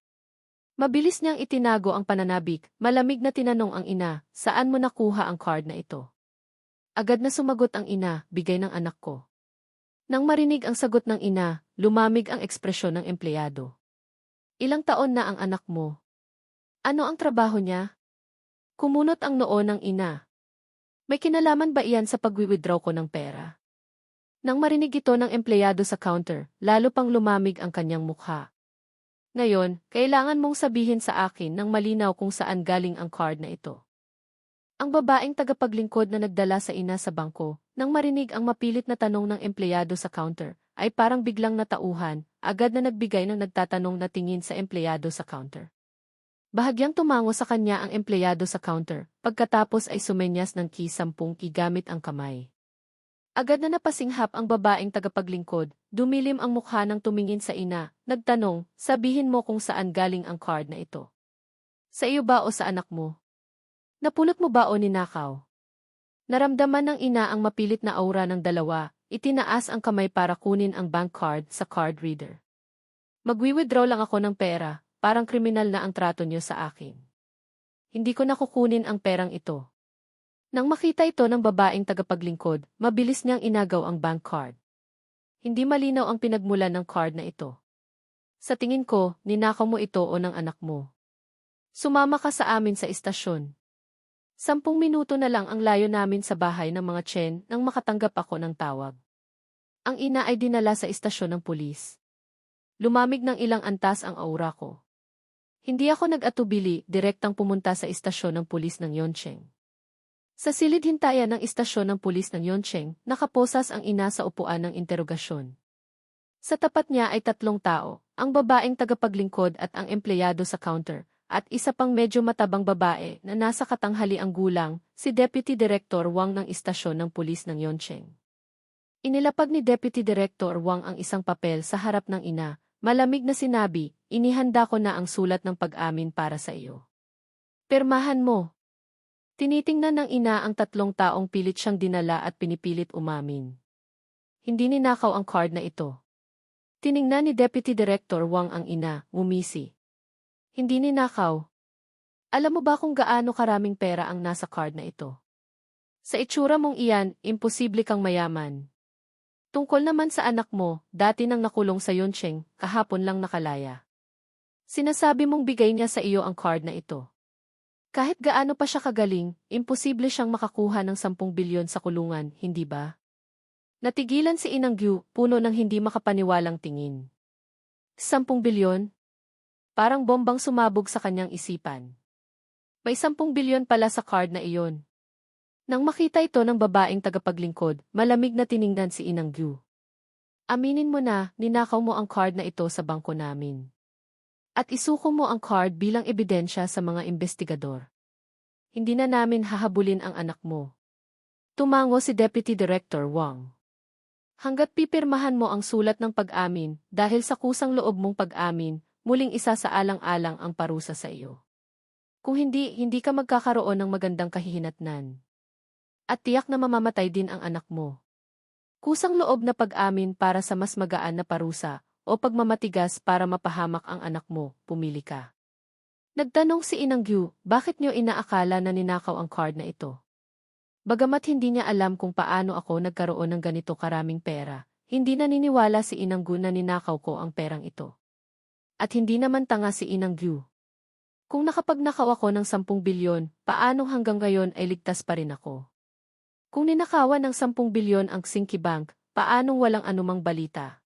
Mabilis niyang itinago ang pananabik, malamig na tinanong ang ina, saan mo nakuha ang card na ito? Agad na sumagot ang ina, bigay ng anak ko. Nang marinig ang sagot ng ina, lumamig ang ekspresyon ng empleyado. Ilang taon na ang anak mo? Ano ang trabaho niya? Kumunot ang noo ng ina. May kinalaman ba iyan sa pag-withdraw ko ng pera? Nang marinig ito ng empleyado sa counter, lalo pang lumamig ang kanyang mukha. Ngayon, kailangan mong sabihin sa akin ng malinaw kung saan galing ang card na ito. Ang babaeng tagapaglingkod na nagdala sa ina sa bangko, nang marinig ang mapilit na tanong ng empleyado sa counter, ay parang biglang natauhan, agad na nagbigay ng nagtatanong na tingin sa empleyado sa counter. Bahagyang tumango sa kanya ang empleyado sa counter, pagkatapos ay sumenyas ng ki-10 gamit ang kamay. Agad na napasinghap ang babaeng tagapaglingkod, dumilim ang mukha ng tumingin sa ina, nagtanong, sabihin mo kung saan galing ang card na ito. Sa iyo ba o sa anak mo? Napulot mo ba o ninakaw? Naramdaman ng ina ang mapilit na aura ng dalawa, itinaas ang kamay para kunin ang bank card sa card reader. Magwi-withdraw lang ako ng pera, parang kriminal na ang trato niyo sa akin. Hindi ko nakukunin ang perang ito. Nang makita ito ng babaeng tagapaglingkod, mabilis niyang inagaw ang bank card. Hindi malinaw ang pinagmulan ng card na ito. Sa tingin ko, ninakaw mo ito o ng anak mo. Sumama ka sa amin sa istasyon. 10 minuto na lang ang layo namin sa bahay ng mga Chen nang makatanggap ako ng tawag. Ang ina ay dinala sa istasyon ng pulis. Lumamig ng ilang antas ang aura ko. Hindi ako nag-atubili, direktang pumunta sa istasyon ng pulis ng Yongcheng. Sa silid hintayan ng istasyon ng pulis ng Yongcheng, nakaposas ang ina sa upuan ng interogasyon. Sa tapat niya ay 3 tao, ang babaeng tagapaglingkod at ang empleyado sa counter, at isa pang medyo matabang babae na nasa katanghaliang gulang, si Deputy Director Wang ng istasyon ng pulis ng Yongcheng. Inilapag ni Deputy Director Wang ang isang papel sa harap ng ina, malamig na sinabi, "Inihanda ko na ang sulat ng pag-amin para sa iyo. Pirmahan mo." Tinitingnan ng ina ang 3 taong pilit siyang dinala at pinipilit umamin. Hindi ninakaw ang card na ito. Tiningnan ni Deputy Director Wang ang ina, ngumisi. Hindi ninakaw. Alam mo ba kung gaano karaming pera ang nasa card na ito? Sa itsura mong iyan, imposible kang mayaman. Tungkol naman sa anak mo, dati nang nakulong sa Yongcheng, kahapon lang nakalaya. Sinasabi mong bigay niya sa iyo ang card na ito. Kahit gaano pa siya kagaling, imposible siyang makakuha ng 10 bilyon sa kulungan, hindi ba? Natigilan si Inang Gyu, puno ng hindi makapaniwalang tingin. 10 bilyon? Parang bombang sumabog sa kanyang isipan. May 10 bilyon pala sa card na iyon. Nang makita ito ng babaeng tagapaglingkod, malamig na tiningnan si Inang Gyu. Aminin mo na, ninakaw mo ang card na ito sa bangko namin. At isuko mo ang card bilang ebidensya sa mga investigador. Hindi na namin hahabulin ang anak mo. Tumango si Deputy Director Wang. Hanggat pipirmahan mo ang sulat ng pag-amin, dahil sa kusang loob mong pag-amin, muling isa sa alang-alang ang parusa sa iyo. Kung hindi, hindi ka magkakaroon ng magandang kahihinatnan. At tiyak na mamamatay din ang anak mo. Kusang loob na pag-amin para sa mas magaan na parusa, o pagmamatigas para mapahamak ang anak mo, pumili ka. Nagtanong si Inang Gyu, bakit niyo inaakala na ninakaw ang card na ito? Bagamat hindi niya alam kung paano ako nagkaroon ng ganito karaming pera, hindi naniniwala si Inang Gyu na ninakaw ko ang perang ito. At hindi naman tanga si Inang Gyu. Kung nakapagnakaw ako ng 10 bilyon, paano hanggang ngayon ay ligtas pa rin ako? Kung ninakawan ng 10 bilyon ang Xinqi Bank, paanong walang anumang balita?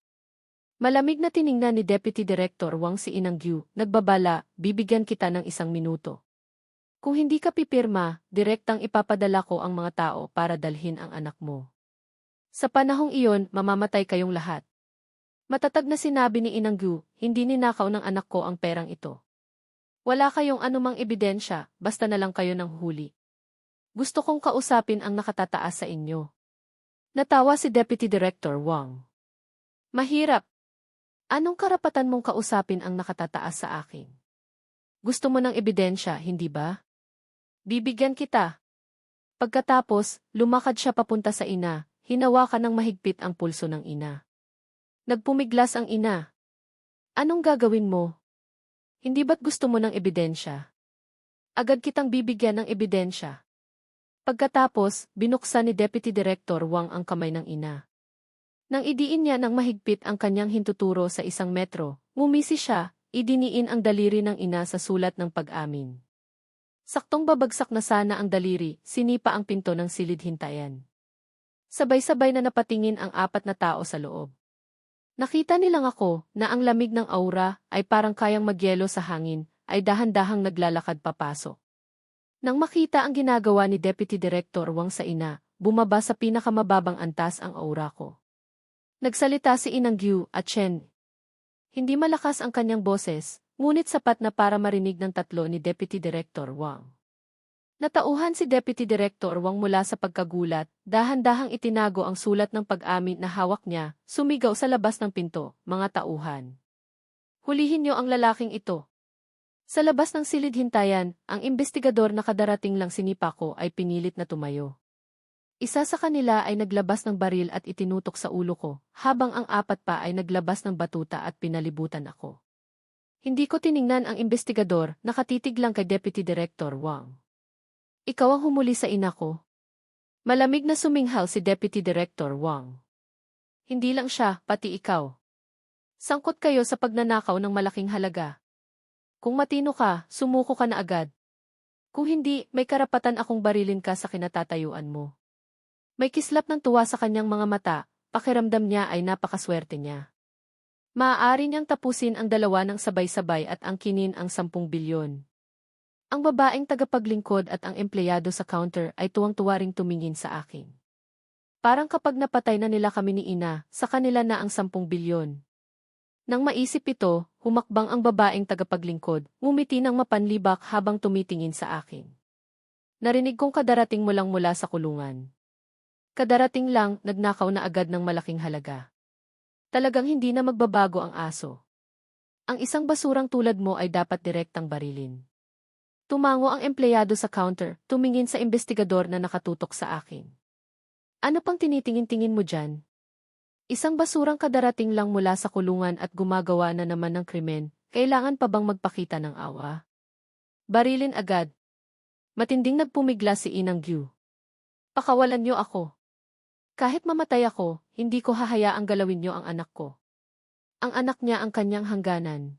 Malamig na tiningnan ni Deputy Director Wang si Inang Gyu, nagbabala, bibigyan kita ng 1 minuto. Kung hindi ka pipirma, direktang ipapadala ko ang mga tao para dalhin ang anak mo. Sa panahong iyon, mamamatay kayong lahat. Matatag na sinabi ni Inang Gyu, hindi ninakaw ng anak ko ang perang ito. Wala kayong anumang ebidensya, basta na lang kayo ng huli. Gusto kong kausapin ang nakatataas sa inyo. Natawa si Deputy Director Wang. Mahirap. Anong karapatan mong kausapin ang nakatataas sa akin? Gusto mo ng ebidensya, hindi ba? Bibigyan kita. Pagkatapos, lumakad siya papunta sa ina, hinawakan ng mahigpit ang pulso ng ina. Nagpumiglas ang ina. Anong gagawin mo? Hindi ba't gusto mo ng ebidensya? Agad kitang bibigyan ng ebidensya. Pagkatapos, binuksan ni Deputy Director Wang ang kamay ng ina. Nang idiin niya ng mahigpit ang kanyang hintuturo sa 1 metro, ngumisi siya, idiniin ang daliri ng ina sa sulat ng pag-amin. Saktong babagsak na sana ang daliri, sinipa ang pinto ng silid hintayan. Sabay-sabay na napatingin ang 4 na tao sa loob. Nakita nilang ako, na ang lamig ng aura, ay parang kayang magyelo sa hangin, ay dahan-dahang naglalakad papasok. Nang makita ang ginagawa ni Deputy Director Wang sa ina, bumaba sa pinakamababang antas ang aura ko. Nagsalita si Inang Gyu at Chen. Hindi malakas ang kanyang boses, ngunit sapat na para marinig ng 3 ni Deputy Director Wang. Natauhan si Deputy Director Wang mula sa pagkagulat, dahan-dahang itinago ang sulat ng pag-amin na hawak niya, sumigaw sa labas ng pinto, mga tauhan. Hulihin niyo ang lalaking ito. Sa labas ng silid hintayan, ang investigador na kadarating lang sinipa ko ay pinilit na tumayo. Isa sa kanila ay naglabas ng baril at itinutok sa ulo ko, habang ang 4 pa ay naglabas ng batuta at pinalibutan ako. Hindi ko tiningnan ang investigador, nakatitig lang kay Deputy Director Wang. Ikaw ang humuli sa ina ko? Malamig na suminghal si Deputy Director Wang. Hindi lang siya, pati ikaw. Sangkot kayo sa pagnanakaw ng malaking halaga. Kung matino ka, sumuko ka na agad. Kung hindi, may karapatan akong barilin ka sa kinatatayuan mo. May kislap ng tuwa sa kanyang mga mata, pakiramdam niya ay napakaswerte niya. Maaari niyang tapusin ang dalawa ng sabay-sabay at angkinin ang 10 bilyon. Ang babaeng tagapaglingkod at ang empleyado sa counter ay tuwang-tuwa ring tumingin sa akin. Parang kapag napatay na nila kami ni Ina, sa kanila na ang 10 bilyon. Nang maisip ito, humakbang ang babaeng tagapaglingkod, ngumiti ng mapanlibak habang tumitingin sa akin. Narinig kong kadarating mo lang mula sa kulungan. Kadarating lang, nagnakaw na agad ng malaking halaga. Talagang hindi na magbabago ang aso. Ang isang basurang tulad mo ay dapat direktang barilin. Tumango ang empleyado sa counter, tumingin sa investigador na nakatutok sa akin. Ano pang tinitingin-tingin mo dyan? Isang basurang kadarating lang mula sa kulungan at gumagawa na naman ng krimen, kailangan pa bang magpakita ng awa? Barilin agad. Matinding nagpumigla si Inang Gyu. Pakawalan niyo ako. Kahit mamatay ako, hindi ko hahayaang galawin niyo ang anak ko. Ang anak niya ang kanyang hangganan.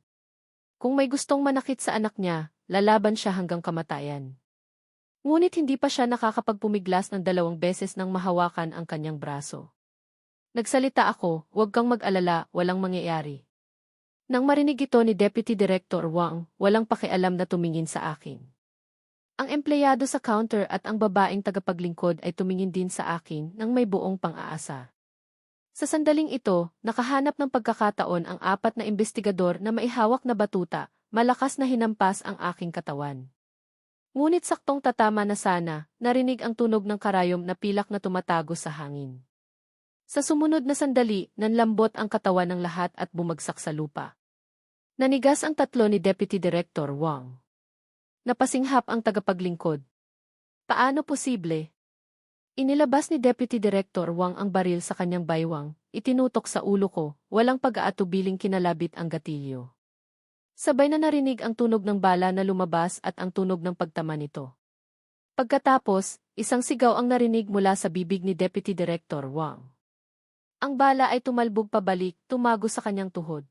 Kung may gustong manakit sa anak niya, lalaban siya hanggang kamatayan. Ngunit hindi pa siya nakakapagpumiglas ng 2 beses nang mahawakan ang kanyang braso. Nagsalita ako, huwag kang mag-alala, walang mangyayari. Nang marinig ito ni Deputy Director Wang, walang pakialam na tumingin sa akin. Ang empleyado sa counter at ang babaeng tagapaglingkod ay tumingin din sa akin nang may buong pang-aasa. Sa sandaling ito, nakahanap ng pagkakataon ang 4 na investigador na maihawak na batuta, malakas na hinampas ang aking katawan. Ngunit saktong tatama na sana, narinig ang tunog ng karayom na pilak na tumatago sa hangin. Sa sumunod na sandali, nanlambot ang katawan ng lahat at bumagsak sa lupa. Nanigas ang 3 ni Deputy Director Wang. Napasinghap ang tagapaglingkod. Paano posible? Inilabas ni Deputy Director Wang ang baril sa kanyang baywang, itinutok sa ulo ko, walang pag-aatubiling kinalabit ang gatilyo. Sabay na narinig ang tunog ng bala na lumabas at ang tunog ng pagtama nito. Pagkatapos, isang sigaw ang narinig mula sa bibig ni Deputy Director Wang. Ang bala ay tumalbog pabalik, tumago sa kanyang tuhod.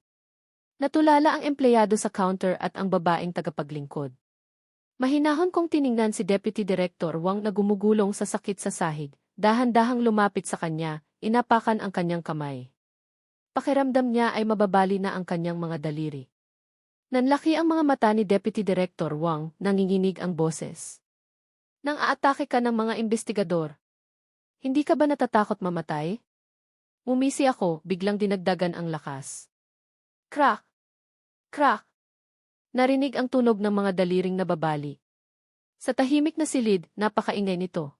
Natulala ang empleyado sa counter at ang babaeng tagapaglingkod. Mahinahon kong tiningnan si Deputy Director Wang na gumugulong sa sakit sa sahig, dahan-dahang lumapit sa kanya, inapakan ang kanyang kamay. Pakiramdam niya ay mababali na ang kanyang mga daliri. Nanlaki ang mga mata ni Deputy Director Wang, nanginginig ang boses. Nang aatake ka ng mga investigador, hindi ka ba natatakot mamatay? Umisi ako, biglang dinagdagan ang lakas. Crack! Crack! Narinig ang tunog ng mga daliring nababali. Sa tahimik na silid, napakaingay nito.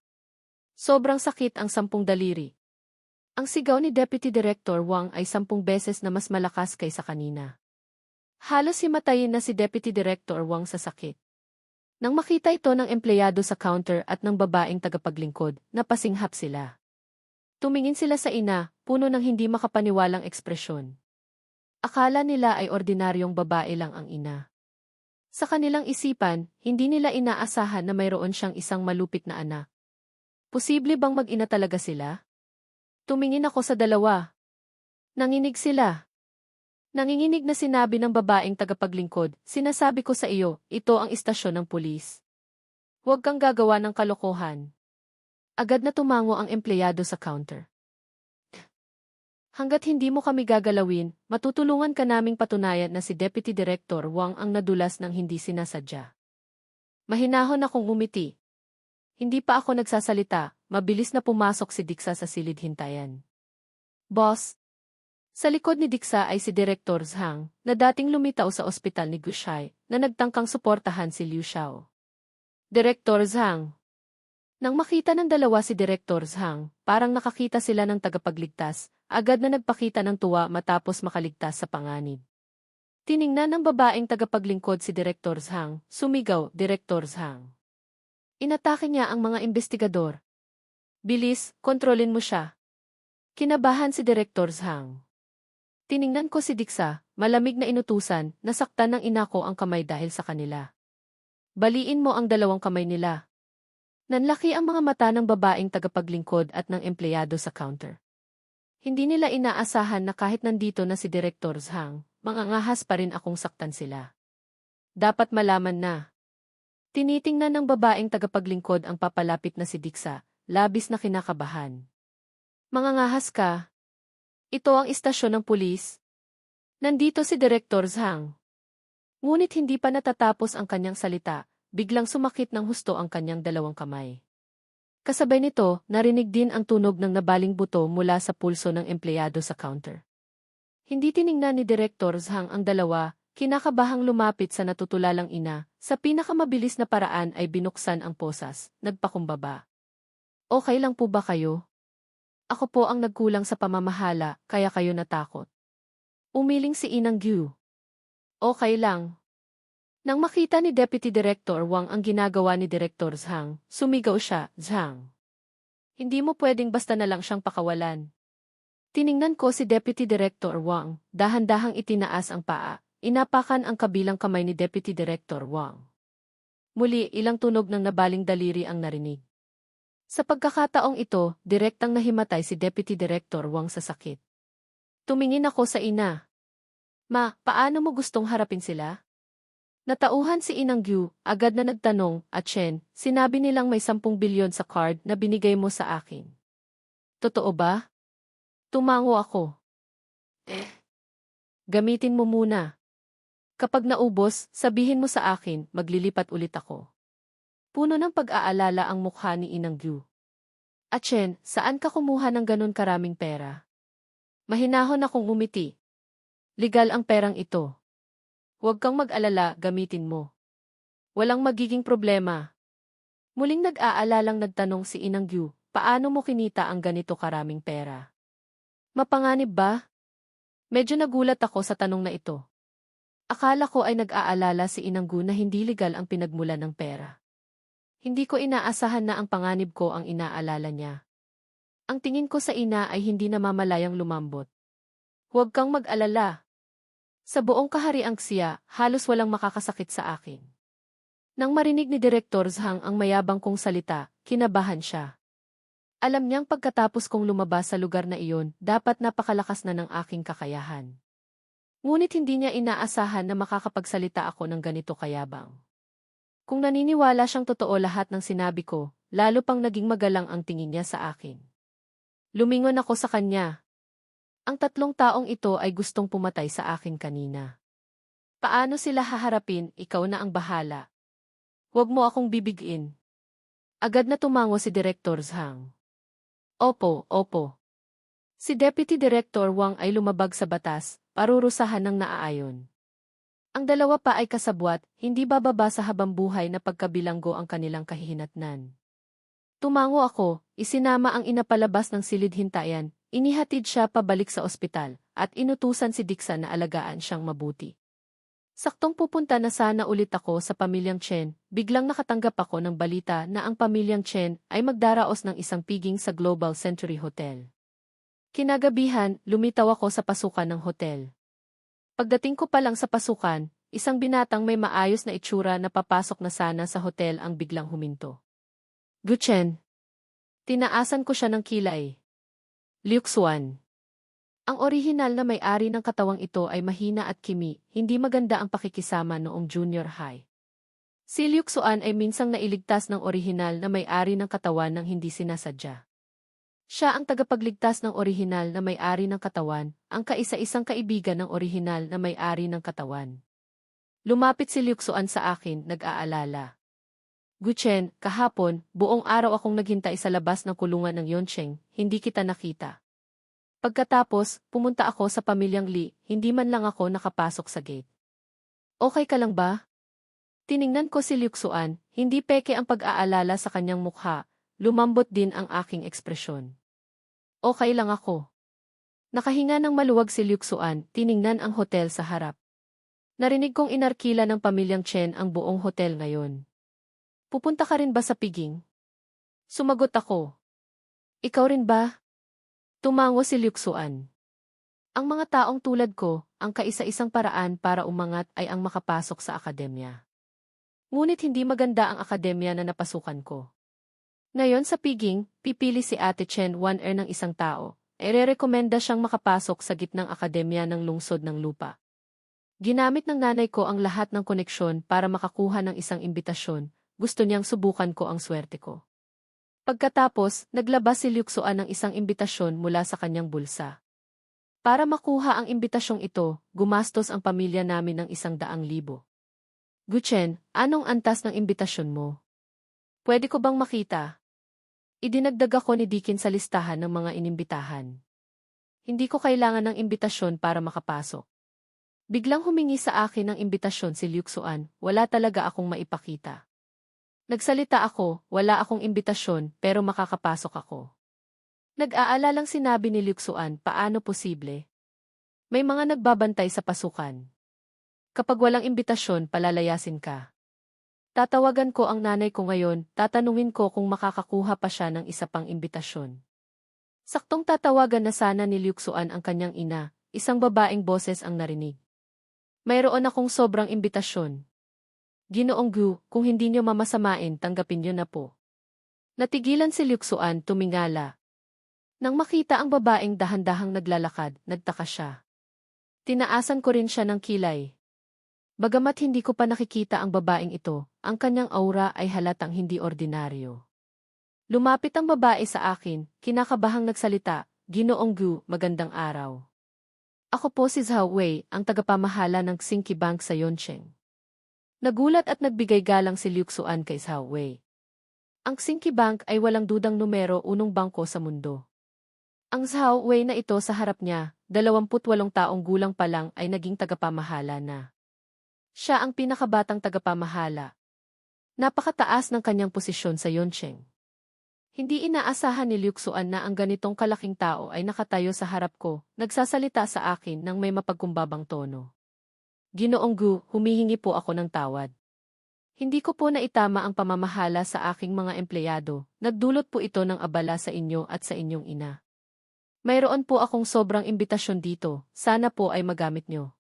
Sobrang sakit ang 10 daliri. Ang sigaw ni Deputy Director Wang ay 10 beses na mas malakas kaysa kanina. Halos himatayin na si Deputy Director Wang sa sakit. Nang makita ito ng empleyado sa counter at ng babaeng tagapaglingkod, napasinghap sila. Tumingin sila sa ina, puno ng hindi makapaniwalang ekspresyon. Akala nila ay ordinaryong babae lang ang ina. Sa kanilang isipan, hindi nila inaasahan na mayroon siyang isang malupit na anak. Posible bang mag-ina talaga sila? Tumingin ako sa dalawa. Nanginig sila. Nanginginig na sinabi ng babaeng tagapaglingkod, sinasabi ko sa iyo, ito ang istasyon ng pulis. Huwag kang gagawa ng kalokohan. Agad na tumango ang empleyado sa counter. Hanggat hindi mo kami gagalawin, matutulungan ka naming patunayan na si Deputy Director Wang ang nadulas ng hindi sinasadya. Mahinahon akong umiti. Hindi pa ako nagsasalita, mabilis na pumasok si Dixa sa silid hintayan. Boss! Sa likod ni Dixa ay si Director Zhang, na dating lumitaw sa ospital ni Gushai, na nagtangkang suportahan si Liu Xiao. Director Zhang! Nang makita ng dalawa si Director Zhang, parang nakakita sila ng tagapagligtas, agad na nagpakita ng tuwa matapos makaligtas sa panganib. Tiningnan ng babaeng tagapaglingkod si Director Zhang, sumigaw, Director Zhang. Inatake niya ang mga investigador. Bilis, kontrolin mo siya. Kinabahan si Director Zhang. Tiningnan ko si Dixa, malamig na inutusan, nasaktan ng ina ko ang kamay dahil sa kanila. Baliin mo ang 2 kamay nila. Nanlaki ang mga mata ng babaeng tagapaglingkod at ng empleyado sa counter. Hindi nila inaasahan na kahit nandito na si Director Zhang, mangangahas pa rin akong saktan sila. Dapat malaman na. Tinitingnan ng babaeng tagapaglingkod ang papalapit na si Dixa, labis na kinakabahan. Mangangahas ka. Ito ang istasyon ng pulis. Nandito si Direktor Zhang. Ngunit hindi pa natatapos ang kanyang salita, biglang sumakit ng husto ang kanyang dalawang kamay. Kasabay nito, narinig din ang tunog ng nabaling buto mula sa pulso ng empleyado sa counter. Hindi tiningnan ni Direktor Zhang ang dalawa, kinakabahang lumapit sa natutulalang ina, sa pinakamabilis na paraan ay binuksan ang posas, nagpakumbaba. Okay lang po ba kayo? Ako po ang nagkulang sa pamamahala, kaya kayo natakot. Umiling si Inang Gyu. Okay lang. Nang makita ni Deputy Director Wang ang ginagawa ni Director Zhang, sumigaw siya, Zhang. Hindi mo pwedeng basta na lang siyang pakawalan. Tiningnan ko si Deputy Director Wang, dahan-dahang itinaas ang paa, inapakan ang kabilang kamay ni Deputy Director Wang. Muli, ilang tunog ng nabaling daliri ang narinig. Sa pagkakataong ito, direktang nahimatay si Deputy Director Wang sa sakit. Tumingin ako sa ina. Ma, paano mo gustong harapin sila? Natauhan si Inang Gyu, agad na nagtanong, at Chen, sinabi nilang may 10 bilyon sa card na binigay mo sa akin. Totoo ba? Tumango ako. Gamitin mo muna. Kapag naubos, sabihin mo sa akin, maglilipat ulit ako. Puno ng pag-aalala ang mukha ni Inang Gyu. At Chen, saan ka kumuha ng ganun karaming pera? Mahinahon akong umiti. Legal ang perang ito. Huwag kang mag-alala, gamitin mo. Walang magiging problema. Muling nag-aalalang nagtanong si Inang Gyu, paano mo kinita ang ganito karaming pera? Mapanganib ba? Medyo nagulat ako sa tanong na ito. Akala ko ay nag-aalala si Inang Gyu na hindi legal ang pinagmulan ng pera. Hindi ko inaasahan na ang panganib ko ang inaalala niya. Ang tingin ko sa ina ay hindi namamalayang lumambot. Huwag kang mag-alala. Sa buong kahariang siya, halos walang makakasakit sa akin. Nang marinig ni Direktor Zhang ang mayabang kong salita, kinabahan siya. Alam niyang pagkatapos kong lumabas sa lugar na iyon, dapat napakalakas na ng aking kakayahan. Ngunit hindi niya inaasahan na makakapagsalita ako ng ganito kayabang. Kung naniniwala siyang totoo lahat ng sinabi ko, lalo pang naging magalang ang tingin niya sa akin. Lumingon ako sa kanya. Ang 3 taong ito ay gustong pumatay sa akin kanina. Paano sila haharapin, ikaw na ang bahala. Huwag mo akong bibigin. Agad na tumango si Direktor Zhang. Opo, opo. Si Deputy Director Wang ay lumabag sa batas, parurusahan ng naaayon. Ang dalawa pa ay kasabwat, hindi bababa sa habambuhay na pagkabilanggo ang kanilang kahihinatnan. Tumango ako, isinama ang inapalabas ng silid-hintayan, inihatid siya pabalik sa ospital, at inutusan si Dixa na alagaan siyang mabuti. Saktong pupunta na sana ulit ako sa pamilyang Chen, biglang nakatanggap ako ng balita na ang pamilyang Chen ay magdaraos ng isang piging sa Global Century Hotel. Kinagabihan, lumitaw ako sa pasukan ng hotel. Pagdating ko pa lang sa pasukan, isang binatang may maayos na itsura na papasok na sana sa hotel ang biglang huminto. Gu Chen. Tinaasan ko siya ng kilay. Liu Xuan. Ang orihinal na may-ari ng katawang ito ay mahina at kimi, hindi maganda ang pakikisama noong junior high. Si Liu Xuan ay minsang nailigtas ng orihinal na may-ari ng katawan ng hindi sinasadya. Siya ang tagapagligtas ng orihinal na may-ari ng katawan, ang kaisa-isang kaibigan ng orihinal na may-ari ng katawan. Lumapit si Liu Xuan sa akin, nag-aalala. Gu Chen, kahapon, buong araw akong naghintay sa labas ng kulungan ng Yoncheng, hindi kita nakita. Pagkatapos, pumunta ako sa pamilyang Li, hindi man lang ako nakapasok sa gate. Okay ka lang ba? Tiningnan ko si Liu Xuan, hindi peke ang pag-aalala sa kanyang mukha, lumambot din ang aking ekspresyon. Okay lang ako. Nakahinga ng maluwag si Liu Xuan, tiningnan ang hotel sa harap. Narinig kong inarkila ng pamilyang Chen ang buong hotel ngayon. Pupunta ka rin ba sa piging? Sumagot ako. Ikaw rin ba? Tumango si Liu Xuan. Ang mga taong tulad ko, ang kaisa-isang paraan para umangat ay ang makapasok sa akademya. Ngunit hindi maganda ang akademya na napasukan ko. Ngayon sa piging, pipili si Ate Chen Wan-er ng isang tao, ire-rekomenda siyang makapasok sa gitnang akademya ng lungsod ng lupa. Ginamit ng nanay ko ang lahat ng koneksyon para makakuha ng isang imbitasyon, gusto niyang subukan ko ang swerte ko. Pagkatapos, naglabas si Liu Xuan ng isang imbitasyon mula sa kanyang bulsa. Para makuha ang imbitasyong ito, gumastos ang pamilya namin ng 100,000. Guchen, anong antas ng imbitasyon mo? Pwede ko bang makita? Idinagdag ako ni Dikin sa listahan ng mga inimbitahan. Hindi ko kailangan ng imbitasyon para makapasok. Biglang humingi sa akin ng imbitasyon si Liu Xuan, wala talaga akong maipakita. Nagsalita ako, wala akong imbitasyon pero makakapasok ako. Nag-aalalang sinabi ni Liu Xuan, paano posible? May mga nagbabantay sa pasukan. Kapag walang imbitasyon, palalayasin ka. Tatawagan ko ang nanay ko ngayon, tatanungin ko kung makakakuha pa siya ng isa pang imbitasyon. Saktong tatawagan na sana ni Liu Xuan ang kanyang ina, isang babaeng boses ang narinig. Mayroon akong sobrang imbitasyon. Ginoong Gu, kung hindi niyo mamasamain, tanggapin niyo na po. Natigilan si Liu Xuan, tumingala. Nang makita ang babaeng dahan-dahang naglalakad, nagtaka siya. Tinaasan ko rin siya ng kilay. Bagamat hindi ko pa nakikita ang babaeng ito, ang kanyang aura ay halatang hindi ordinaryo. Lumapit ang babae sa akin, kinakabahang nagsalita, Ginoong Gu, magandang araw. Ako po si Zhao Wei, ang tagapamahala ng Xingqi Bank sa Yongcheng. Nagulat at nagbigay galang si Liu Xuan kay Zhao Wei. Ang Xingqi Bank ay walang dudang numero 1 bangko sa mundo. Ang Zhao Wei na ito sa harap niya, 28 taong gulang pa lang ay naging tagapamahala na. Siya ang pinakabatang tagapamahala. Napakataas ng kanyang posisyon sa Yongcheng. Hindi inaasahan ni Liu Xuan na ang ganitong kalaking tao ay nakatayo sa harap ko, nagsasalita sa akin ng may mapagkumbabang tono. Ginoong Gu, humihingi po ako ng tawad. Hindi ko po naitama ang pamamahala sa aking mga empleyado, nagdulot po ito ng abala sa inyo at sa inyong ina. Mayroon po akong sobrang imbitasyon dito, sana po ay magamit nyo.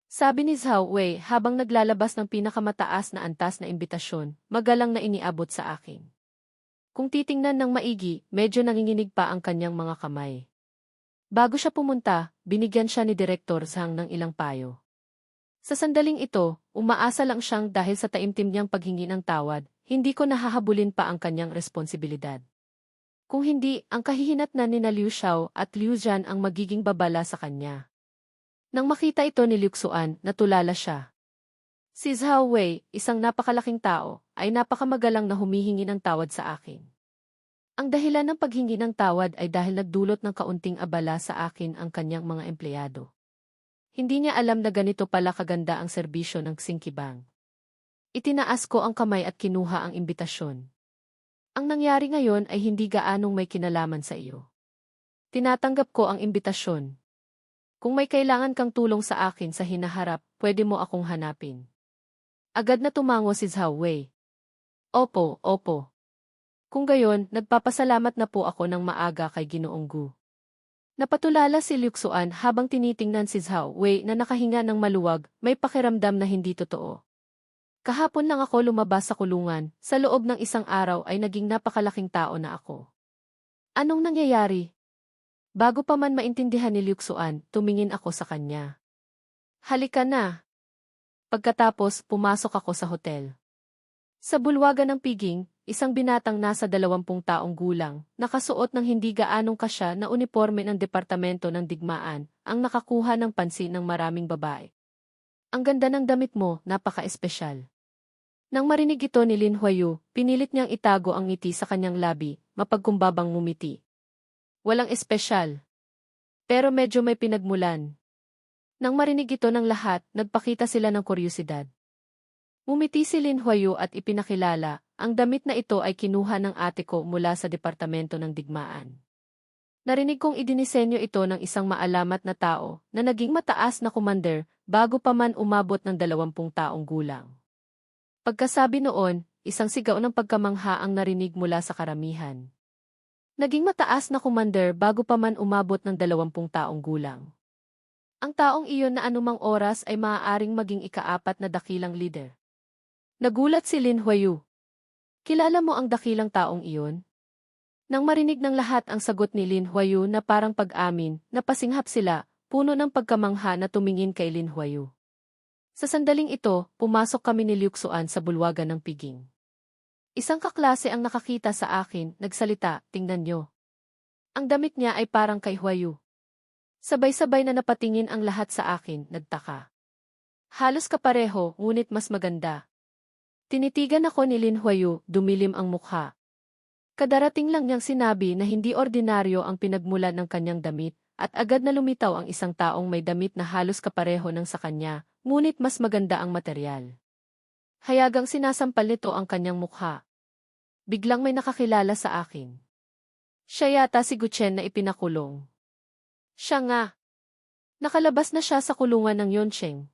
Sabi ni Zhao Wei habang naglalabas ng pinakamataas na antas na imbitasyon, magalang na iniabot sa akin. Kung titingnan ng maigi, medyo nanginginig pa ang kanyang mga kamay. Bago siya pumunta, binigyan siya ni Direktor Zhang ng ilang payo. Sa sandaling ito, umaasa lang siyang dahil sa taimtim niyang paghingi ng tawad, hindi ko nahahabulin pa ang kanyang responsibilidad. Kung hindi, ang kahihinatnan ni Liu Xiao at Liu Zhan ang magiging babala sa kanya. Nang makita ito ni Liu Xuan, natulala siya. Si Zhao Wei, isang napakalaking tao, ay napakamagalang na humihingi ng tawad sa akin. Ang dahilan ng paghingi ng tawad ay dahil nagdulot ng kaunting abala sa akin ang kanyang mga empleyado. Hindi niya alam na ganito pala kaganda ang serbisyo ng Xingqi Bank. Itinaas ko ang kamay at kinuha ang imbitasyon. Ang nangyari ngayon ay hindi gaanong may kinalaman sa iyo. Tinatanggap ko ang imbitasyon. Kung may kailangan kang tulong sa akin sa hinaharap, pwede mo akong hanapin. Agad na tumango si Zhao Wei. Opo, opo. Kung gayon, nagpapasalamat na po ako ng maaga kay Ginoong Gu. Napatulala si Liu Xuan habang tinitingnan si Zhao Wei na nakahinga ng maluwag, may pakiramdam na hindi totoo. Kahapon lang ako lumabas sa kulungan, sa loob ng isang araw ay naging napakalaking tao na ako. Anong nangyayari? Bago pa man maintindihan ni Liu Xuan, tumingin ako sa kanya. Halika na. Pagkatapos, pumasok ako sa hotel. Sa bulwagan ng piging, isang binatang nasa 20 taong gulang, nakasuot ng hindi gaanong kasya na uniforme ng Departamento ng Digmaan, ang nakakuha ng pansin ng maraming babae. Ang ganda ng damit mo, napaka-espesyal. Nang marinig ito ni Lin Huayu, pinilit niyang itago ang ngiti sa kanyang labi, mapagkumbabang ngumiti. Walang espesyal. Pero medyo may pinagmulan. Nang marinig ito ng lahat, nagpakita sila ng kuryosidad. Ngumiti si Lin Huayu at ipinakilala, ang damit na ito ay kinuha ng ate ko mula sa Departamento ng Digmaan. Narinig kong idinisenyo ito ng isang maalamat na tao na naging mataas na commander bago pa man umabot ng 20 taong gulang. Pagkasabi noon, isang sigaw ng pagkamangha ang narinig mula sa karamihan. Naging mataas na commander bago pa man umabot ng 20 taong gulang. Ang taong iyon na anumang oras ay maaaring maging ika-4 na dakilang leader. Nagulat si Lin Huayu. Kilala mo ang dakilang taong iyon? Nang marinig ng lahat ang sagot ni Lin Huayu na parang pag-amin, napasinghap sila, puno ng pagkamangha na tumingin kay Lin Huayu. Sa sandaling ito, pumasok kami ni Liu Xuan sa bulwagan ng piging. Isang kaklase ang nakakita sa akin, nagsalita, tingnan nyo. Ang damit niya ay parang kay Huayu. Sabay-sabay na napatingin ang lahat sa akin, nagtaka. Halos kapareho, ngunit mas maganda. Tinitigan ako ni Lin Huayu, dumilim ang mukha. Kadarating lang niyang sinabi na hindi ordinaryo ang pinagmulan ng kanyang damit, at agad na lumitaw ang isang taong may damit na halos kapareho ng sa kanya, ngunit mas maganda ang material. Hayagang sinasampal nito ang kanyang mukha. Biglang may nakakilala sa akin. Siya yata si Guchen na ipinakulong. Siya nga. Nakalabas na siya sa kulungan ng Yoncheng.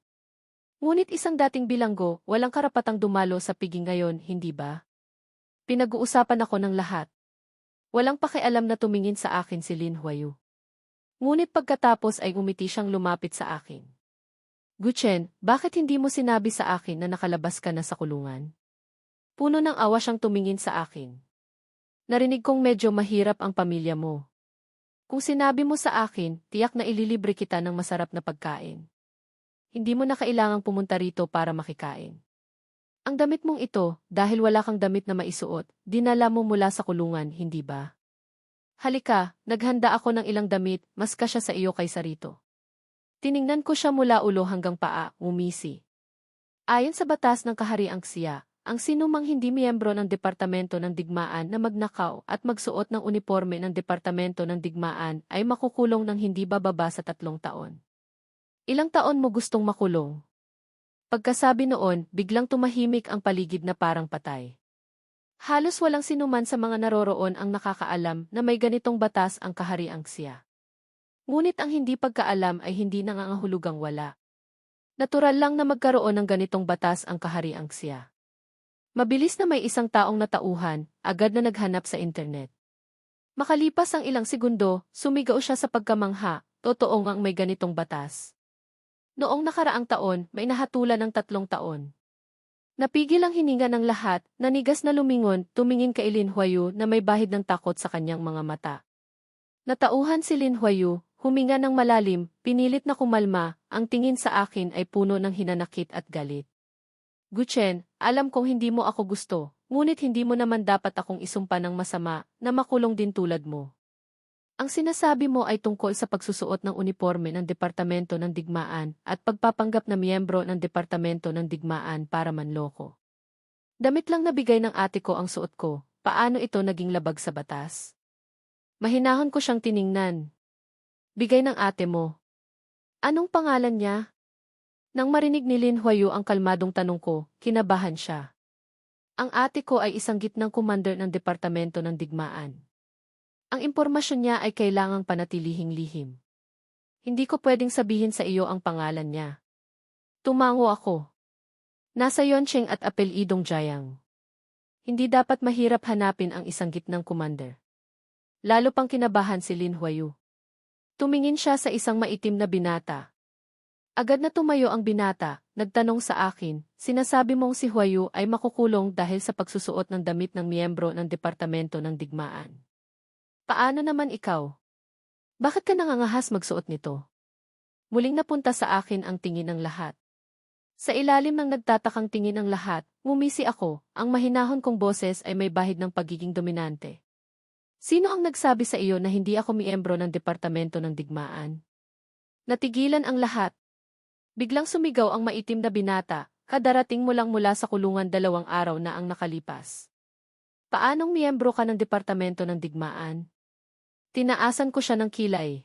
Ngunit isang dating bilanggo, walang karapatang dumalo sa piging ngayon, hindi ba? Pinag-uusapan ako ng lahat. Walang pakialam na tumingin sa akin si Lin Huayu. Ngunit pagkatapos ay umiti siyang lumapit sa akin. Guchen, bakit hindi mo sinabi sa akin na nakalabas ka na sa kulungan? Puno ng awa siyang tumingin sa akin. Narinig kong medyo mahirap ang pamilya mo. Kung sinabi mo sa akin, tiyak na ililibre kita ng masarap na pagkain. Hindi mo na kailangang pumunta rito para makikain. Ang damit mong ito, dahil wala kang damit na maisuot, dinala mo mula sa kulungan, hindi ba? Halika, naghanda ako ng ilang damit, mas kasya sa iyo kaysa rito. Tiningnan ko siya mula ulo hanggang paa, umisi. Ayon sa batas ng kahariang Xia, ang sinumang hindi miyembro ng Departamento ng Digmaan na magnakaw at magsuot ng uniforme ng Departamento ng Digmaan ay makukulong ng hindi bababa sa 3 taon. Ilang taon mo gustong makulong? Pagkasabi noon, biglang tumahimik ang paligid na parang patay. Halos walang sinuman sa mga naroroon ang nakakaalam na may ganitong batas ang kahariang Xia. Ngunit ang hindi pagkaalam ay hindi nangangahulugang wala. Natural lang na magkaroon ng ganitong batas ang kahariang Xia. Mabilis na may isang taong natauhan, agad na naghanap sa internet. Makalipas ang ilang segundo, sumigaw siya sa pagkamangha, totoo ngang may ganitong batas. Noong nakaraang taon, may nahatulan ng 3 taon. Napigil ang hininga ng lahat, nanigas na lumingon, tumingin kay Lin Huayu na may bahid ng takot sa kanyang mga mata. Natauhan si Lin Huayu, huminga ng malalim, pinilit na kumalma, ang tingin sa akin ay puno ng hinanakit at galit. Guchen, alam kong hindi mo ako gusto, ngunit hindi mo naman dapat akong isumpa ng masama, na makulong din tulad mo. Ang sinasabi mo ay tungkol sa pagsusuot ng uniforme ng Departamento ng Digmaan at pagpapanggap na miyembro ng Departamento ng Digmaan para manloko. Damit lang nabigay ng ate ko ang suot ko, paano ito naging labag sa batas? Mahinahon ko siyang tiningnan. Bigay ng ate mo. Anong pangalan niya? Nang marinig ni Lin Huayu ang kalmadong tanong ko, kinabahan siya. Ang ate ko ay isang gitnang commander ng Departamento ng Digmaan. Ang impormasyon niya ay kailangang panatilihing lihim. Hindi ko pwedeng sabihin sa iyo ang pangalan niya. Tumango ako. Nasa Yoncheng at Apelidong Jiang. Hindi dapat mahirap hanapin ang isang gitnang commander. Lalo pang kinabahan si Lin Huayu. Tumingin siya sa isang maitim na binata. Agad na tumayo ang binata, nagtanong sa akin, sinasabi mong si Huayu ay makukulong dahil sa pagsusuot ng damit ng miyembro ng Departamento ng Digmaan. Paano naman ikaw? Bakit ka nangangahas magsuot nito? Muling napunta sa akin ang tingin ng lahat. Sa ilalim ng nagtatakang tingin ng lahat, ngumisi ako, ang mahinahon kong boses ay may bahid ng pagiging dominante. Sino ang nagsabi sa iyo na hindi ako miyembro ng Departamento ng Digmaan? Natigilan ang lahat. Biglang sumigaw ang maitim na binata, kadarating mo lang mula sa kulungan 2 araw na ang nakalipas. Paanong miyembro ka ng Departamento ng Digmaan? Tinaasan ko siya ng kilay.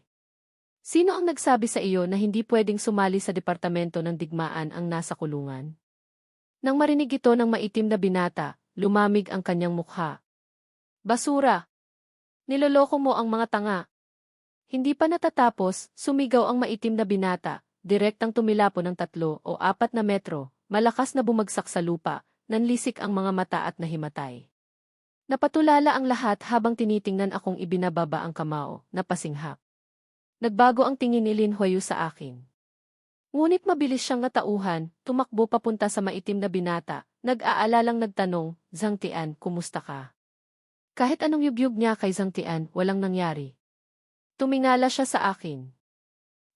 Sino ang nagsabi sa iyo na hindi pwedeng sumali sa Departamento ng Digmaan ang nasa kulungan? Nang marinig ito ng maitim na binata, lumamig ang kanyang mukha. Basura! Niloloko mo ang mga tanga. Hindi pa natatapos, sumigaw ang maitim na binata, direktang tumilapo ng 3 o 4 na metro, malakas na bumagsak sa lupa, nanlisik ang mga mata at nahimatay. Napatulala ang lahat habang tinitingnan akong ibinababa ang kamao, napasinghap. Nagbago ang tingin ni Lin Huayu sa akin. Ngunit mabilis siyang natauhan, tumakbo papunta sa maitim na binata, nag-aalalang nagtanong, Zhang Tian, kumusta ka? Kahit anong yugyug niya kay Zhang Tian, walang nangyari. Tumingala siya sa akin.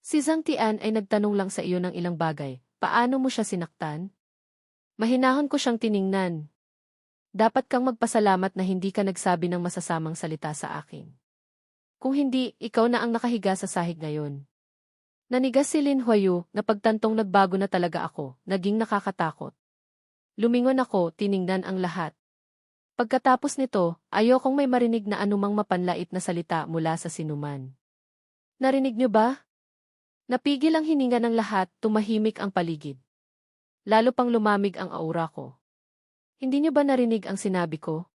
Si Zhang Tian ay nagtanong lang sa iyo ng ilang bagay, paano mo siya sinaktan? Mahinahon ko siyang tiningnan. Dapat kang magpasalamat na hindi ka nagsabi ng masasamang salita sa akin. Kung hindi, ikaw na ang nakahiga sa sahig ngayon. Nanigas si Lin Huayu na pagtantong nagbago na talaga ako, naging nakakatakot. Lumingon ako, tiningnan ang lahat. Pagkatapos nito, ayokong may marinig na anumang mapanlait na salita mula sa sinuman. Narinig niyo ba? Napigil ang hininga ng lahat, tumahimik ang paligid. Lalo pang lumamig ang aura ko. Hindi niyo ba narinig ang sinabi ko?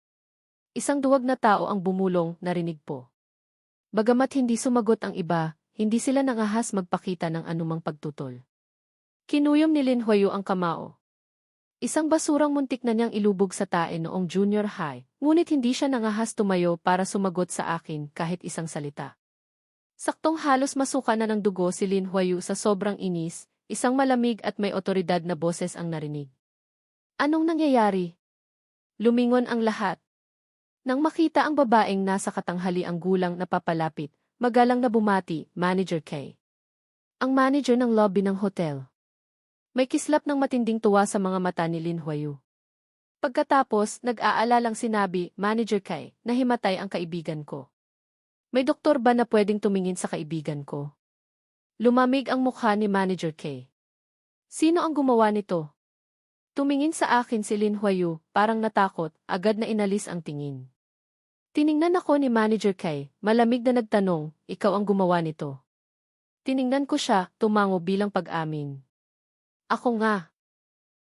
Isang duwag na tao ang bumulong, narinig po. Bagamat hindi sumagot ang iba, hindi sila nangahas magpakita ng anumang pagtutol. Kinuyom ni Lin Huayu ang kamao. Isang basurang muntik na niyang ilubog sa tae noong junior high, ngunit hindi siya nangahas tumayo para sumagot sa akin kahit isang salita. Saktong halos masuka na ng dugo si Lin Huayu sa sobrang inis, isang malamig at may otoridad na boses ang narinig. Anong nangyayari? Lumingon ang lahat. Nang makita ang babaeng nasa katanghali ang gulang na papalapit, magalang na bumati, Manager K. Ang manager ng lobby ng hotel. May kislap ng matinding tuwa sa mga mata ni Lin Huayu. Pagkatapos, nag-aalalang sinabi, Manager K, na himatay ang kaibigan ko. May doktor ba na pwedeng tumingin sa kaibigan ko? Lumamig ang mukha ni Manager K. Sino ang gumawa nito? Tumingin sa akin si Lin Huayu, parang natakot, agad na inalis ang tingin. Tiningnan ako ni Manager K, malamig na nagtanong, ikaw ang gumawa nito. Tiningnan ko siya, tumango bilang pag-amin. Ako nga.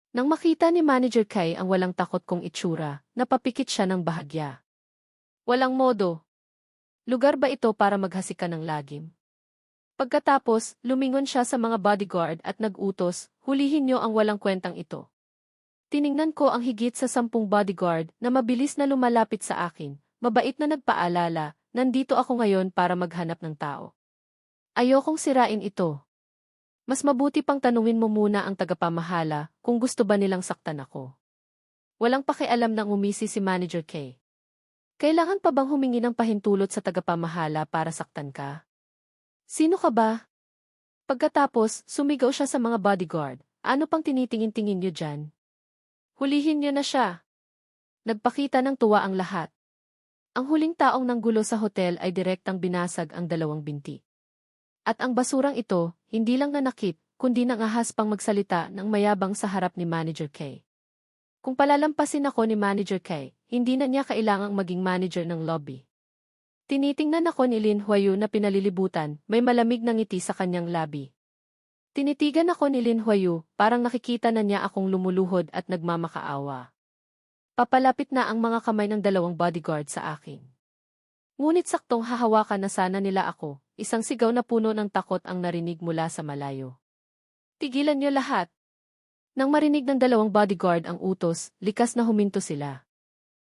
Nang makita ni Manager K ang walang takot kong itsura, napapikit siya ng bahagya. Walang modo. Lugar ba ito para maghasik ka ng lagim? Pagkatapos, lumingon siya sa mga bodyguard at nag-utos, hulihin niyo ang walang kwentang ito. Tiningnan ko ang higit sa 10 bodyguard na mabilis na lumalapit sa akin, mabait na nagpaalala, nandito ako ngayon para maghanap ng tao. Ayokong sirain ito. Mas mabuti pang tanungin mo muna ang tagapamahala kung gusto ba nilang saktan ako. Walang pakialam nang umisi si Manager K. Kailangan pa bang humingi ng pahintulot sa tagapamahala para saktan ka? Sino ka ba? Pagkatapos, sumigaw siya sa mga bodyguard, ano pang tinitingin-tingin niyo dyan? Hulihin niyo na siya. Nagpakita ng tuwa ang lahat. Ang huling taong nanggulo sa hotel ay direktang binasag ang 2 binti. At ang basurang ito, hindi lang nanakit, kundi nangahas pang magsalita ng mayabang sa harap ni Manager K. Kung palalampasin ako ni Manager K, hindi na niya kailangang maging manager ng lobby. Tinitingnan ako ni Lin Huayu na pinalilibutan, may malamig na ngiti sa kanyang labi. Tinitigan ako ni Lin Huayu, parang nakikita na niya akong lumuluhod at nagmamakaawa. Papalapit na ang mga kamay ng 2 bodyguard sa akin. Ngunit saktong hahawakan na sana nila ako, isang sigaw na puno ng takot ang narinig mula sa malayo. Tigilan niyo lahat. Nang marinig ng 2 bodyguard ang utos, likas na huminto sila.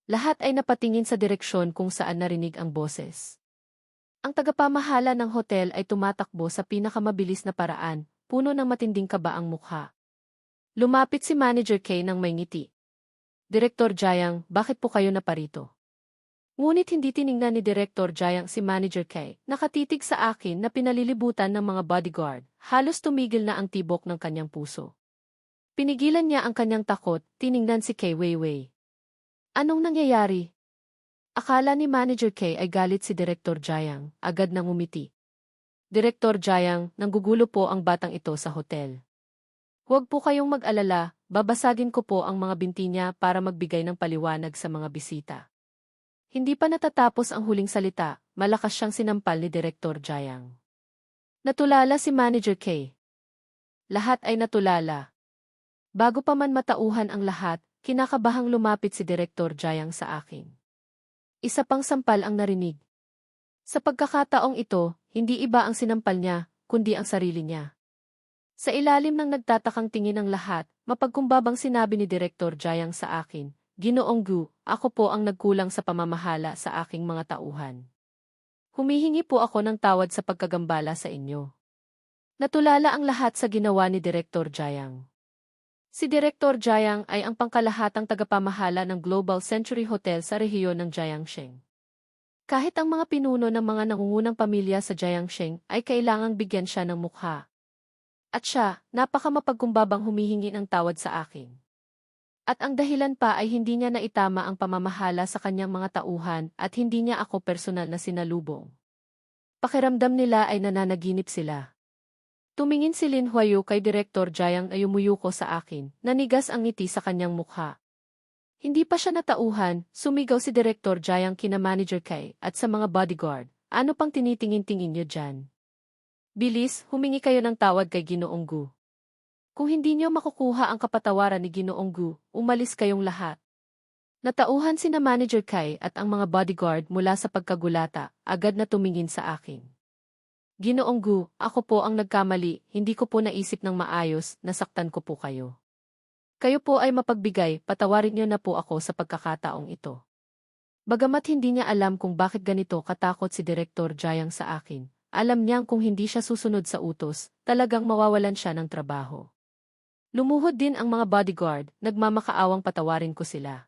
Lahat ay napatingin sa direksyon kung saan narinig ang boses. Ang tagapamahala ng hotel ay tumatakbo sa pinakamabilis na paraan, puno ng matinding kaba ang mukha. Lumapit si Manager K nang may ngiti. Direktor Jiang, bakit po kayo naparito? Ngunit hindi tiningnan ni Direktor Jiang si Manager K, nakatitig sa akin na pinalilibutan ng mga bodyguard, halos tumigil na ang tibok ng kanyang puso. Pinigilan niya ang kanyang takot, tiningnan si K Weiwei. Anong nangyayari? Akala ni Manager K ay galit si Direktor Jiang, agad nang umiti. Direktor Jiang, nanggugulo po ang batang ito sa hotel. Huwag po kayong mag-alala, babasagin ko po ang mga binti niya para magbigay ng paliwanag sa mga bisita. Hindi pa natatapos ang huling salita, malakas siyang sinampal ni Direktor Jiang. Natulala si Manager K. Lahat ay natulala. Bago pa man matauhan ang lahat, kinakabahang lumapit si Direktor Jiang sa akin. Isa pang sampal ang narinig. Sa pagkakataong ito, hindi iba ang sinampal niya, kundi ang sarili niya. Sa ilalim ng nagtatakang tingin ng lahat, mapagkumbabang sinabi ni Direktor Jiang sa akin, Ginoong Gu, ako po ang nagkulang sa pamamahala sa aking mga tauhan. Humihingi po ako ng tawad sa pagkagambala sa inyo. Natulala ang lahat sa ginawa ni Direktor Jiang. Si Direktor Jiang ay ang pangkalahatang tagapamahala ng Global Century Hotel sa rehiyon ng Jiangsheng. Kahit ang mga pinuno ng mga nangungunang pamilya sa Jiangsheng ay kailangang bigyan siya ng mukha. At siya, napakamapagkumbabang humihingi ng tawad sa akin. At ang dahilan pa ay hindi niya naitama ang pamamahala sa kanyang mga tauhan at hindi niya ako personal na sinalubong. Pakiramdam nila ay nananaginip sila. Tumingin si Lin Huayu kay Direktor Jiang ay umuyuko sa akin, nanigas ang ngiti sa kanyang mukha. Hindi pa siya natauhan, sumigaw si Direktor Jiang kina Manager Kai at sa mga bodyguard, ano pang tinitingin-tingin niyo dyan? Bilis, humingi kayo ng tawad kay Ginoong Gu. Kung hindi niyo makukuha ang kapatawaran ni Ginoong Gu, umalis kayong lahat. Natauhan sina Manager Kai at ang mga bodyguard mula sa pagkagulata, agad na tumingin sa akin. Ginoong Gu, ako po ang nagkamali, hindi ko po naisip ng maayos, nasaktan ko po kayo. Kayo po ay mapagbigay, patawarin niyo na po ako sa pagkakataong ito. Bagamat hindi niya alam kung bakit ganito katakot si Direktor Jiang sa akin, alam niyang kung hindi siya susunod sa utos, talagang mawawalan siya ng trabaho. Lumuhod din ang mga bodyguard, nagmamakaawang patawarin ko sila.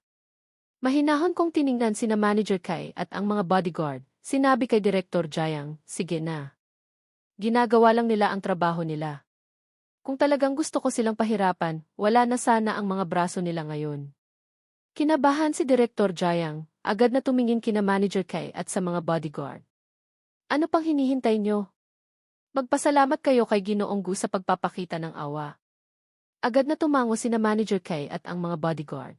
Mahinahon kong tiningnan sina Manager Kai at ang mga bodyguard, sinabi kay Direktor Jiang, sige na. Ginagawa lang nila ang trabaho nila. Kung talagang gusto ko silang pahirapan, wala na sana ang mga braso nila ngayon. Kinabahan si Direktor Jiang, agad na tumingin kina Manager Kai at sa mga bodyguard. Ano pang hinihintay nyo? Magpasalamat kayo kay Ginoong Gu sa pagpapakita ng awa. Agad na tumango sina Manager Kai at ang mga bodyguard.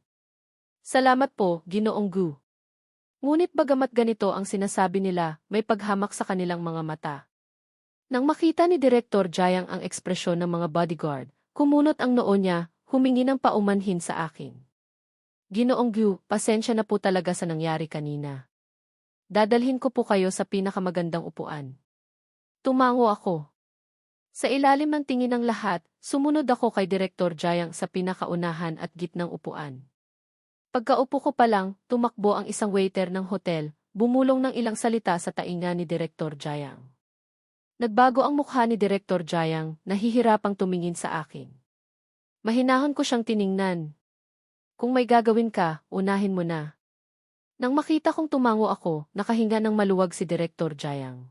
Salamat po, Ginoong Gu. Ngunit bagamat ganito ang sinasabi nila, may paghamak sa kanilang mga mata. Nang makita ni Direktor Jiang ang ekspresyon ng mga bodyguard, kumunot ang noo niya, humingi ng paumanhin sa akin. Ginoong Gu, pasensya na po talaga sa nangyari kanina. Dadalhin ko po kayo sa pinakamagandang upuan. Tumango ako. Sa ilalim ng tingin ng lahat, sumunod ako kay Direktor Jiang sa pinakaunahan at gitnang upuan. Pagkaupo ko pa lang, tumakbo ang isang waiter ng hotel, bumulong ng ilang salita sa tainga ni Direktor Jiang. Nagbago ang mukha ni Direktor Jiang, nahihirapang tumingin sa akin. Mahinahon ko siyang tiningnan. Kung may gagawin ka, unahin mo na. Nang makita kong tumango ako, nakahinga ng maluwag si Direktor Jiang.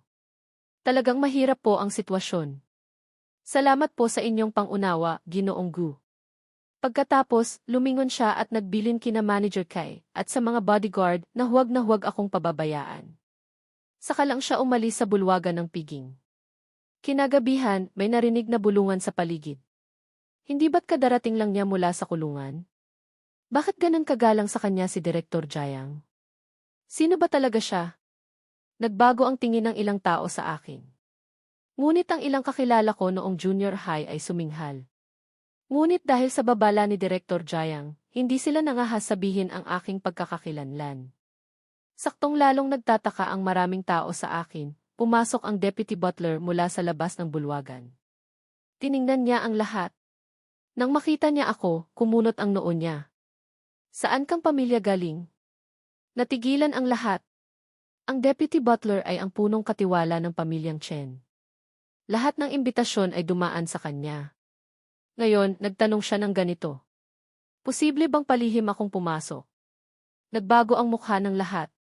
Talagang mahirap po ang sitwasyon. Salamat po sa inyong pangunawa, Ginoong Gu. Pagkatapos, lumingon siya at nagbilin kina Manager Kai at sa mga bodyguard na huwag akong pababayaan. Saka lang siya umalis sa bulwagan ng piging. Kinagabihan, may narinig na bulungan sa paligid. Hindi ba't kadarating lang niya mula sa kulungan? Bakit ganun kagalang sa kanya si Direktor Jiang? Sino ba talaga siya? Nagbago ang tingin ng ilang tao sa akin. Ngunit ang ilang kakilala ko noong junior high ay suminghal. Ngunit dahil sa babala ni Direktor Jiang, hindi sila nangahas sabihin ang aking pagkakakilanlan. Saktong lalong nagtataka ang maraming tao sa akin, pumasok ang deputy butler mula sa labas ng bulwagan. Tiningnan niya ang lahat. Nang makita niya ako, kumunot ang noo niya. Saan kang pamilya galing? Natigilan ang lahat. Ang deputy butler ay ang punong katiwala ng pamilyang Chen. Lahat ng imbitasyon ay dumaan sa kanya. Ngayon, nagtanong siya ng ganito. Posible bang palihim akong pumasok? Nagbago ang mukha ng lahat.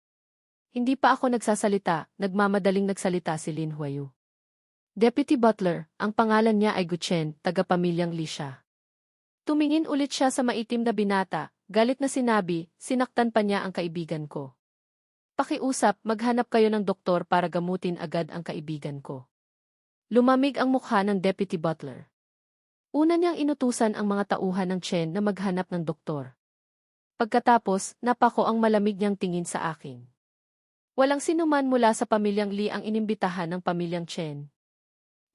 Hindi pa ako nagsasalita, nagmamadaling nagsalita si Lin Huayu. Deputy Butler, ang pangalan niya ay Gu Chen, taga-pamilyang Li siya. Tumingin ulit siya sa maitim na binata, galit na sinabi, sinaktan pa niya ang kaibigan ko. Pakiusap, maghanap kayo ng doktor para gamutin agad ang kaibigan ko. Lumamig ang mukha ng Deputy Butler. Una niyang inutusan ang mga tauhan ng Chen na maghanap ng doktor. Pagkatapos, napako ang malamig niyang tingin sa akin. Walang sinuman mula sa pamilyang Li ang inimbitahan ng pamilyang Chen.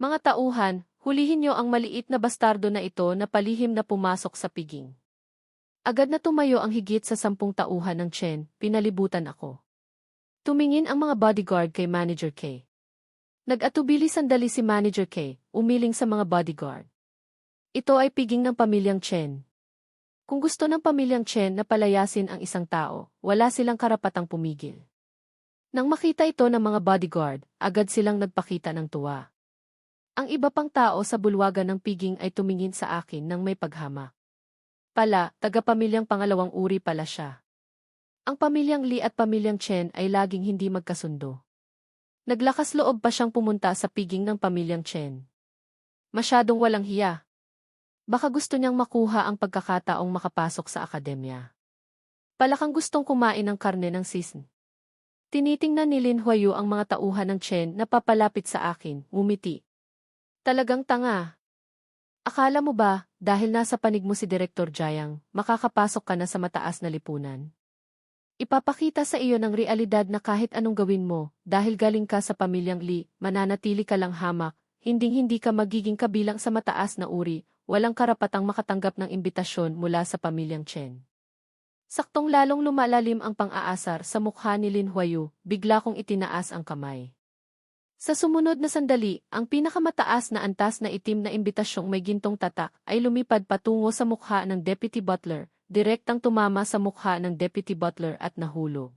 Mga tauhan, hulihin niyo ang maliit na bastardo na ito na palihim na pumasok sa piging. Agad na tumayo ang higit sa 10 tauhan ng Chen, pinalibutan ako. Tumingin ang mga bodyguard kay Manager K. Nag-atubili sandali si Manager K, umiling sa mga bodyguard. Ito ay piging ng pamilyang Chen. Kung gusto ng pamilyang Chen na palayasin ang isang tao, wala silang karapatang pumigil. Nang makita ito ng mga bodyguard, agad silang nagpakita ng tuwa. Ang iba pang tao sa bulwagan ng piging ay tumingin sa akin nang may paghama. Pala, taga-pamilyang pangalawang uri pala siya. Ang pamilyang Li at pamilyang Chen ay laging hindi magkasundo. Naglakas loob pa siyang pumunta sa piging ng pamilyang Chen. Masyadong walang hiya. Baka gusto niyang makuha ang pagkakataong makapasok sa akademya. Palakang gustong kumain ng karne ng sisn. Tinitingnan ni Lin Huayu ang mga tauhan ng Chen na papalapit sa akin, ngumiti. Talagang tanga. Akala mo ba, dahil nasa panig mo si Direktor Jiang, makakapasok ka na sa mataas na lipunan? Ipapakita sa iyo ng realidad na kahit anong gawin mo, dahil galing ka sa pamilyang Li, mananatili ka lang hamak, hinding-hindi ka magiging kabilang sa mataas na uri, walang karapatang makatanggap ng imbitasyon mula sa pamilyang Chen. Saktong lalong lumalalim ang pang-aasar sa mukha ni Lin Huayu, bigla kong itinaas ang kamay. Sa sumunod na sandali, ang pinakamataas na antas na itim na imbitasyong may gintong tatak ay lumipad patungo sa mukha ng Deputy Butler, direktang tumama sa mukha ng Deputy Butler at nahulog.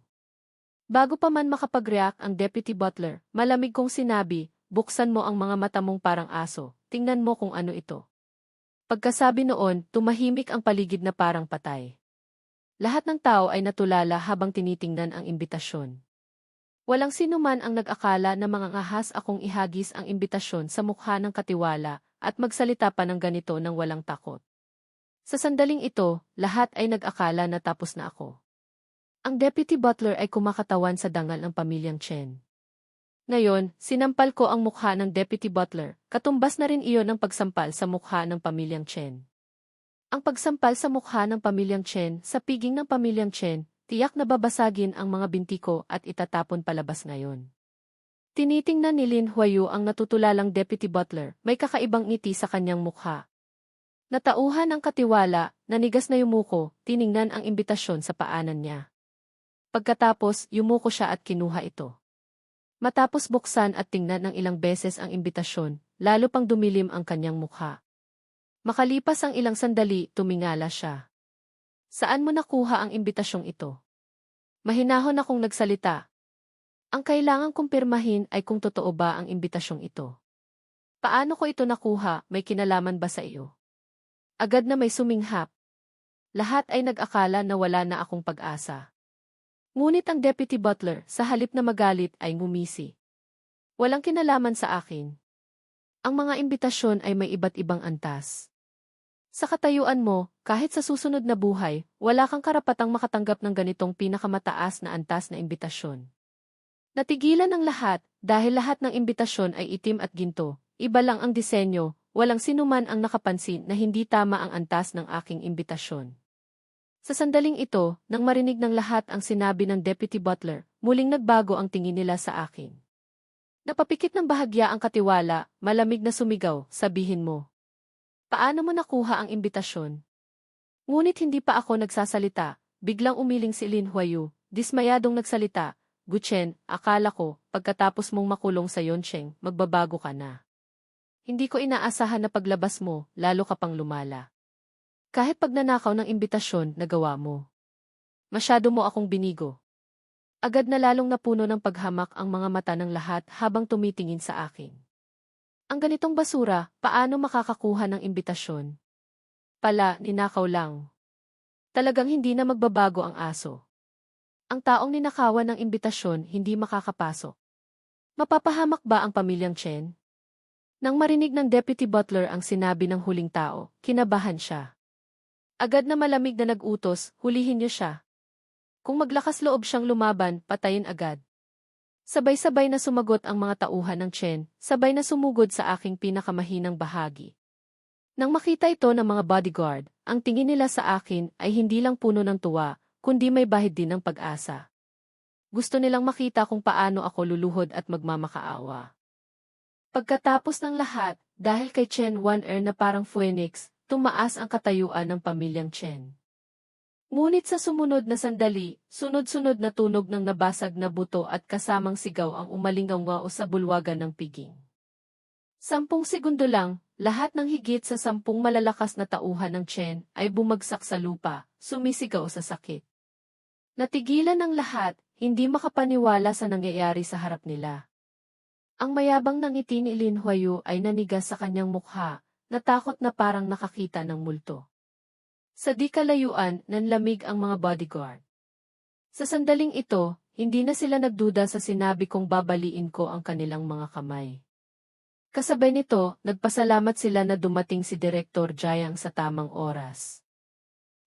Bago pa man makapag-react ang Deputy Butler, malamig kong sinabi, buksan mo ang mga mata mong parang aso, tingnan mo kung ano ito. Pagkasabi noon, tumahimik ang paligid na parang patay. Lahat ng tao ay natulala habang tinitingnan ang imbitasyon. Walang sino man ang nag-akala na mangangahas akong ihagis ang imbitasyon sa mukha ng katiwala at magsalita pa ng ganito ng walang takot. Sa sandaling ito, lahat ay nag-akala na tapos na ako. Ang Deputy Butler ay kumakatawan sa dangal ng pamilyang Chen. Ngayon, sinampal ko ang mukha ng Deputy Butler, katumbas na rin iyon ang pagsampal sa mukha ng pamilyang Chen. Ang pagsampal sa mukha ng pamilyang Chen sa piging ng pamilyang Chen, tiyak na babasagin ang mga binti ko at itatapon palabas ngayon. Tinitingnan ni Lin Huayu ang natutulalang Deputy Butler, may kakaibang ngiti sa kanyang mukha. Natauhan ang katiwala, nanigas na yumuko, tiningnan ang imbitasyon sa paanan niya. Pagkatapos, yumuko siya at kinuha ito. Matapos buksan at tingnan ng ilang beses ang imbitasyon, lalo pang dumilim ang kanyang mukha. Makalipas ang ilang sandali, tumingala siya. Saan mo nakuha ang imbitasyong ito? Mahinahon akong nagsalita. Ang kailangang kumpirmahin ay kung totoo ba ang imbitasyong ito. Paano ko ito nakuha, may kinalaman ba sa iyo? Agad na may suminghap. Lahat ay nag-akala na wala na akong pag-asa. Ngunit ang Deputy Butler, sa halip na magalit, ay ngumisi. Walang kinalaman sa akin. Ang mga imbitasyon ay may iba't ibang antas. Sa katayuan mo, kahit sa susunod na buhay, wala kang karapatang makatanggap ng ganitong pinakamataas na antas na imbitasyon. Natigilan ang lahat, dahil lahat ng imbitasyon ay itim at ginto, iba lang ang disenyo, walang sinuman ang nakapansin na hindi tama ang antas ng aking imbitasyon. Sa sandaling ito, nang marinig ng lahat ang sinabi ng Deputy Butler, muling nagbago ang tingin nila sa akin. Napapikit ng bahagya ang katiwala, malamig na sumigaw, sabihin mo. Paano mo nakuha ang imbitasyon? Ngunit hindi pa ako nagsasalita, biglang umiling si Lin Huayu, dismayadong nagsalita, Guchen, akala ko, pagkatapos mong makulong sa Yoncheng, magbabago ka na. Hindi ko inaasahan na paglabas mo, lalo ka pang lumala. Kahit pagnanakaw ng imbitasyon, nagawa mo. Masyado mo akong binigo. Agad na lalong napuno ng paghamak ang mga mata ng lahat habang tumitingin sa akin. Ang ganitong basura, paano makakakuha ng imbitasyon? Pala, ninakaw lang. Talagang hindi na magbabago ang aso. Ang taong ninakawan ng imbitasyon hindi makakapasok. Mapapahamak ba ang pamilyang Chen? Nang marinig ng Deputy Butler ang sinabi ng huling tao, kinabahan siya. Agad na malamig na nag-utos, hulihin niyo siya. Kung maglakas loob siyang lumaban, patayin agad. Sabay-sabay na sumagot ang mga tauhan ng Chen, sabay na sumugod sa aking pinakamahinang bahagi. Nang makita ito ng mga bodyguard, ang tingin nila sa akin ay hindi lang puno ng tuwa, kundi may bahid din ng pag-asa. Gusto nilang makita kung paano ako luluhod at magmamakaawa. Pagkatapos ng lahat, dahil kay Chen Wan-er na parang phoenix, tumaas ang katayuan ng pamilyang Chen. Ngunit sa sumunod na sandali, sunod-sunod na tunog ng nabasag na buto at kasamang sigaw ang umalinggaw sa bulwagan ng piging. 10 segundo lang, lahat ng higit sa 10 malalakas na tauhan ng Chen ay bumagsak sa lupa, sumisigaw sa sakit. Natigilan ng lahat, hindi makapaniwala sa nangyayari sa harap nila. Ang mayabang ng ngiti ni Lin Huayu ay nanigas sa kanyang mukha, natakot na parang nakakita ng multo. Sa di kalayuan, nanlamig ang mga bodyguard. Sa sandaling ito, hindi na sila nagduda sa sinabi kong babaliin ko ang kanilang mga kamay. Kasabay nito, nagpasalamat sila na dumating si Direktor Jiang sa tamang oras.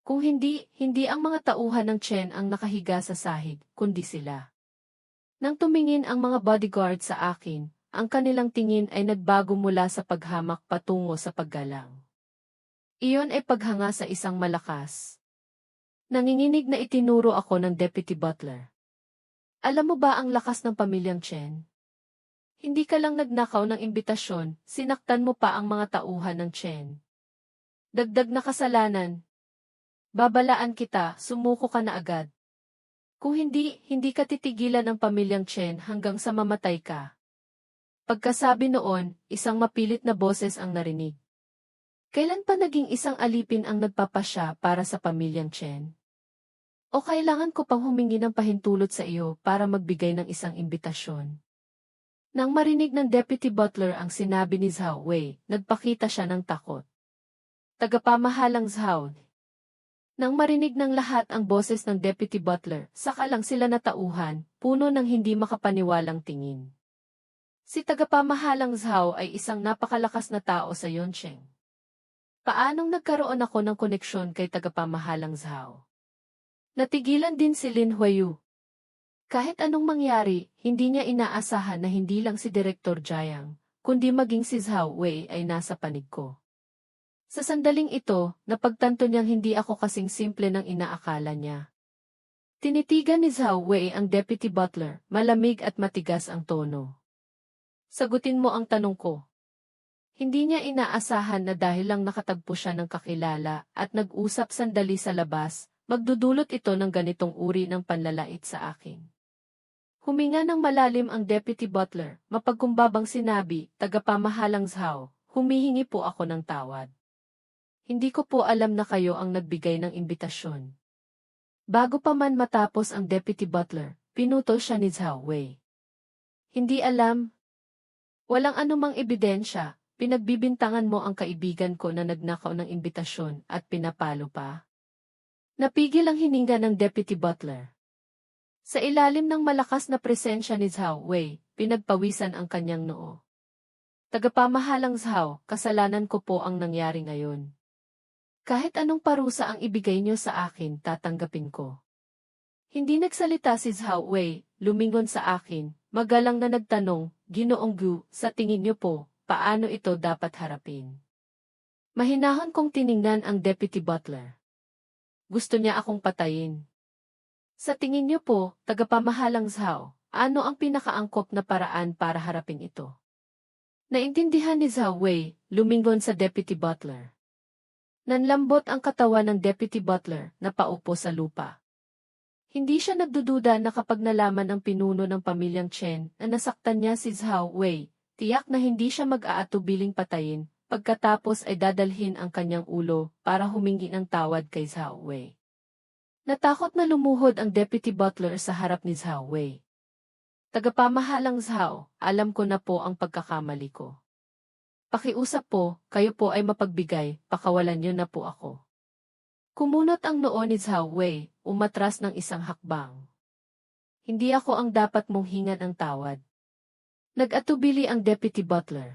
Kung hindi ang mga tauhan ng Chen ang nakahiga sa sahig, kundi sila. Nang tumingin ang mga bodyguard sa akin, ang kanilang tingin ay nagbago mula sa paghamak patungo sa paggalang. Iyon ay paghanga sa isang malakas. Nanginginig na itinuro ako ng Deputy Butler. Alam mo ba ang lakas ng pamilyang Chen? Hindi ka lang nagnakaw ng imbitasyon, sinaktan mo pa ang mga tauhan ng Chen. Dagdag na kasalanan. Babalaan kita, sumuko ka na agad. Kung hindi ka titigilan ng pamilyang Chen hanggang sa mamatay ka. Pagkasabi noon, isang mapilit na boses ang narinig. Kailan pa naging isang alipin ang nagpapasya para sa pamilyang Chen? O kailangan ko pang humingi ng pahintulot sa iyo para magbigay ng isang imbitasyon? Nang marinig ng Deputy Butler ang sinabi ni Zhao Wei, nagpakita siya ng takot. Tagapamahalang Zhao. Nang marinig ng lahat ang boses ng Deputy Butler, saka lang sila natauhan, puno ng hindi makapaniwalang tingin. Si tagapamahalang Zhao ay isang napakalakas na tao sa Yongsheng. Paanong nagkaroon ako ng koneksyon kay tagapamahalang Zhao? Natigilan din si Lin Huayu. Kahit anong mangyari, hindi niya inaasahan na hindi lang si Direktor Jiang, kundi maging si Zhao Wei ay nasa panig ko. Sa sandaling ito, napagtanto niyang hindi ako kasing simple ng inaakala niya. Tinitigan ni Zhao Wei ang Deputy Butler, malamig at matigas ang tono. Sagutin mo ang tanong ko. Hindi niya inaasahan na dahil lang nakatagpo siya ng kakilala at nag-usap sandali sa labas, magdudulot ito ng ganitong uri ng panlalait sa akin. Huminga ng malalim ang Deputy Butler, mapagkumbabang sinabi, tagapamahalang Zhao, humihingi po ako ng tawad. Hindi ko po alam na kayo ang nagbigay ng imbitasyon. Bago pa man matapos ang Deputy Butler, pinutol siya ni Zhao Wei. Hindi alam. Walang anumang ebidensya. Pinagbibintangan mo ang kaibigan ko na nagnakaw ng imbitasyon at pinapalo pa. Napigil ang hininga ng Deputy Butler. Sa ilalim ng malakas na presensya ni Zhao Wei, pinagpawisan ang kanyang noo. Tagapamahalang Zhao, kasalanan ko po ang nangyari ngayon. Kahit anong parusa ang ibigay niyo sa akin, tatanggapin ko. Hindi nagsalita si Zhao Wei, lumingon sa akin, magalang na nagtanong, Ginoong Gu, sa tingin niyo po, paano ito dapat harapin? Mahinahon kong tiningnan ang Deputy Butler. Gusto niya akong patayin. Sa tingin niyo po, tagapamahalang Zhao, ano ang pinakaangkop na paraan para harapin ito? Naintindihan ni Zhao Wei, lumingon sa Deputy Butler. Nanlambot ang katawan ng Deputy Butler na paupo sa lupa. Hindi siya nagdududa na kapag nalaman ng pinuno ng pamilyang Chen na nasaktan niya si Zhao Wei, tiyak na hindi siya mag-aatubiling patayin, pagkatapos ay dadalhin ang kanyang ulo para humingi ng tawad kay Zhao Wei. Natakot na lumuhod ang Deputy Butler sa harap ni Zhao Wei. Tagapamahalang Zhao, alam ko na po ang pagkakamali ko. Pakiusap po, kayo po ay mapagbigay, pakawalan niyo na po ako. Kumunot ang noo ni Zhao Wei, umatras ng isang hakbang. Hindi ako ang dapat mong hingan ang tawad. Nag-atubili ang Deputy Butler.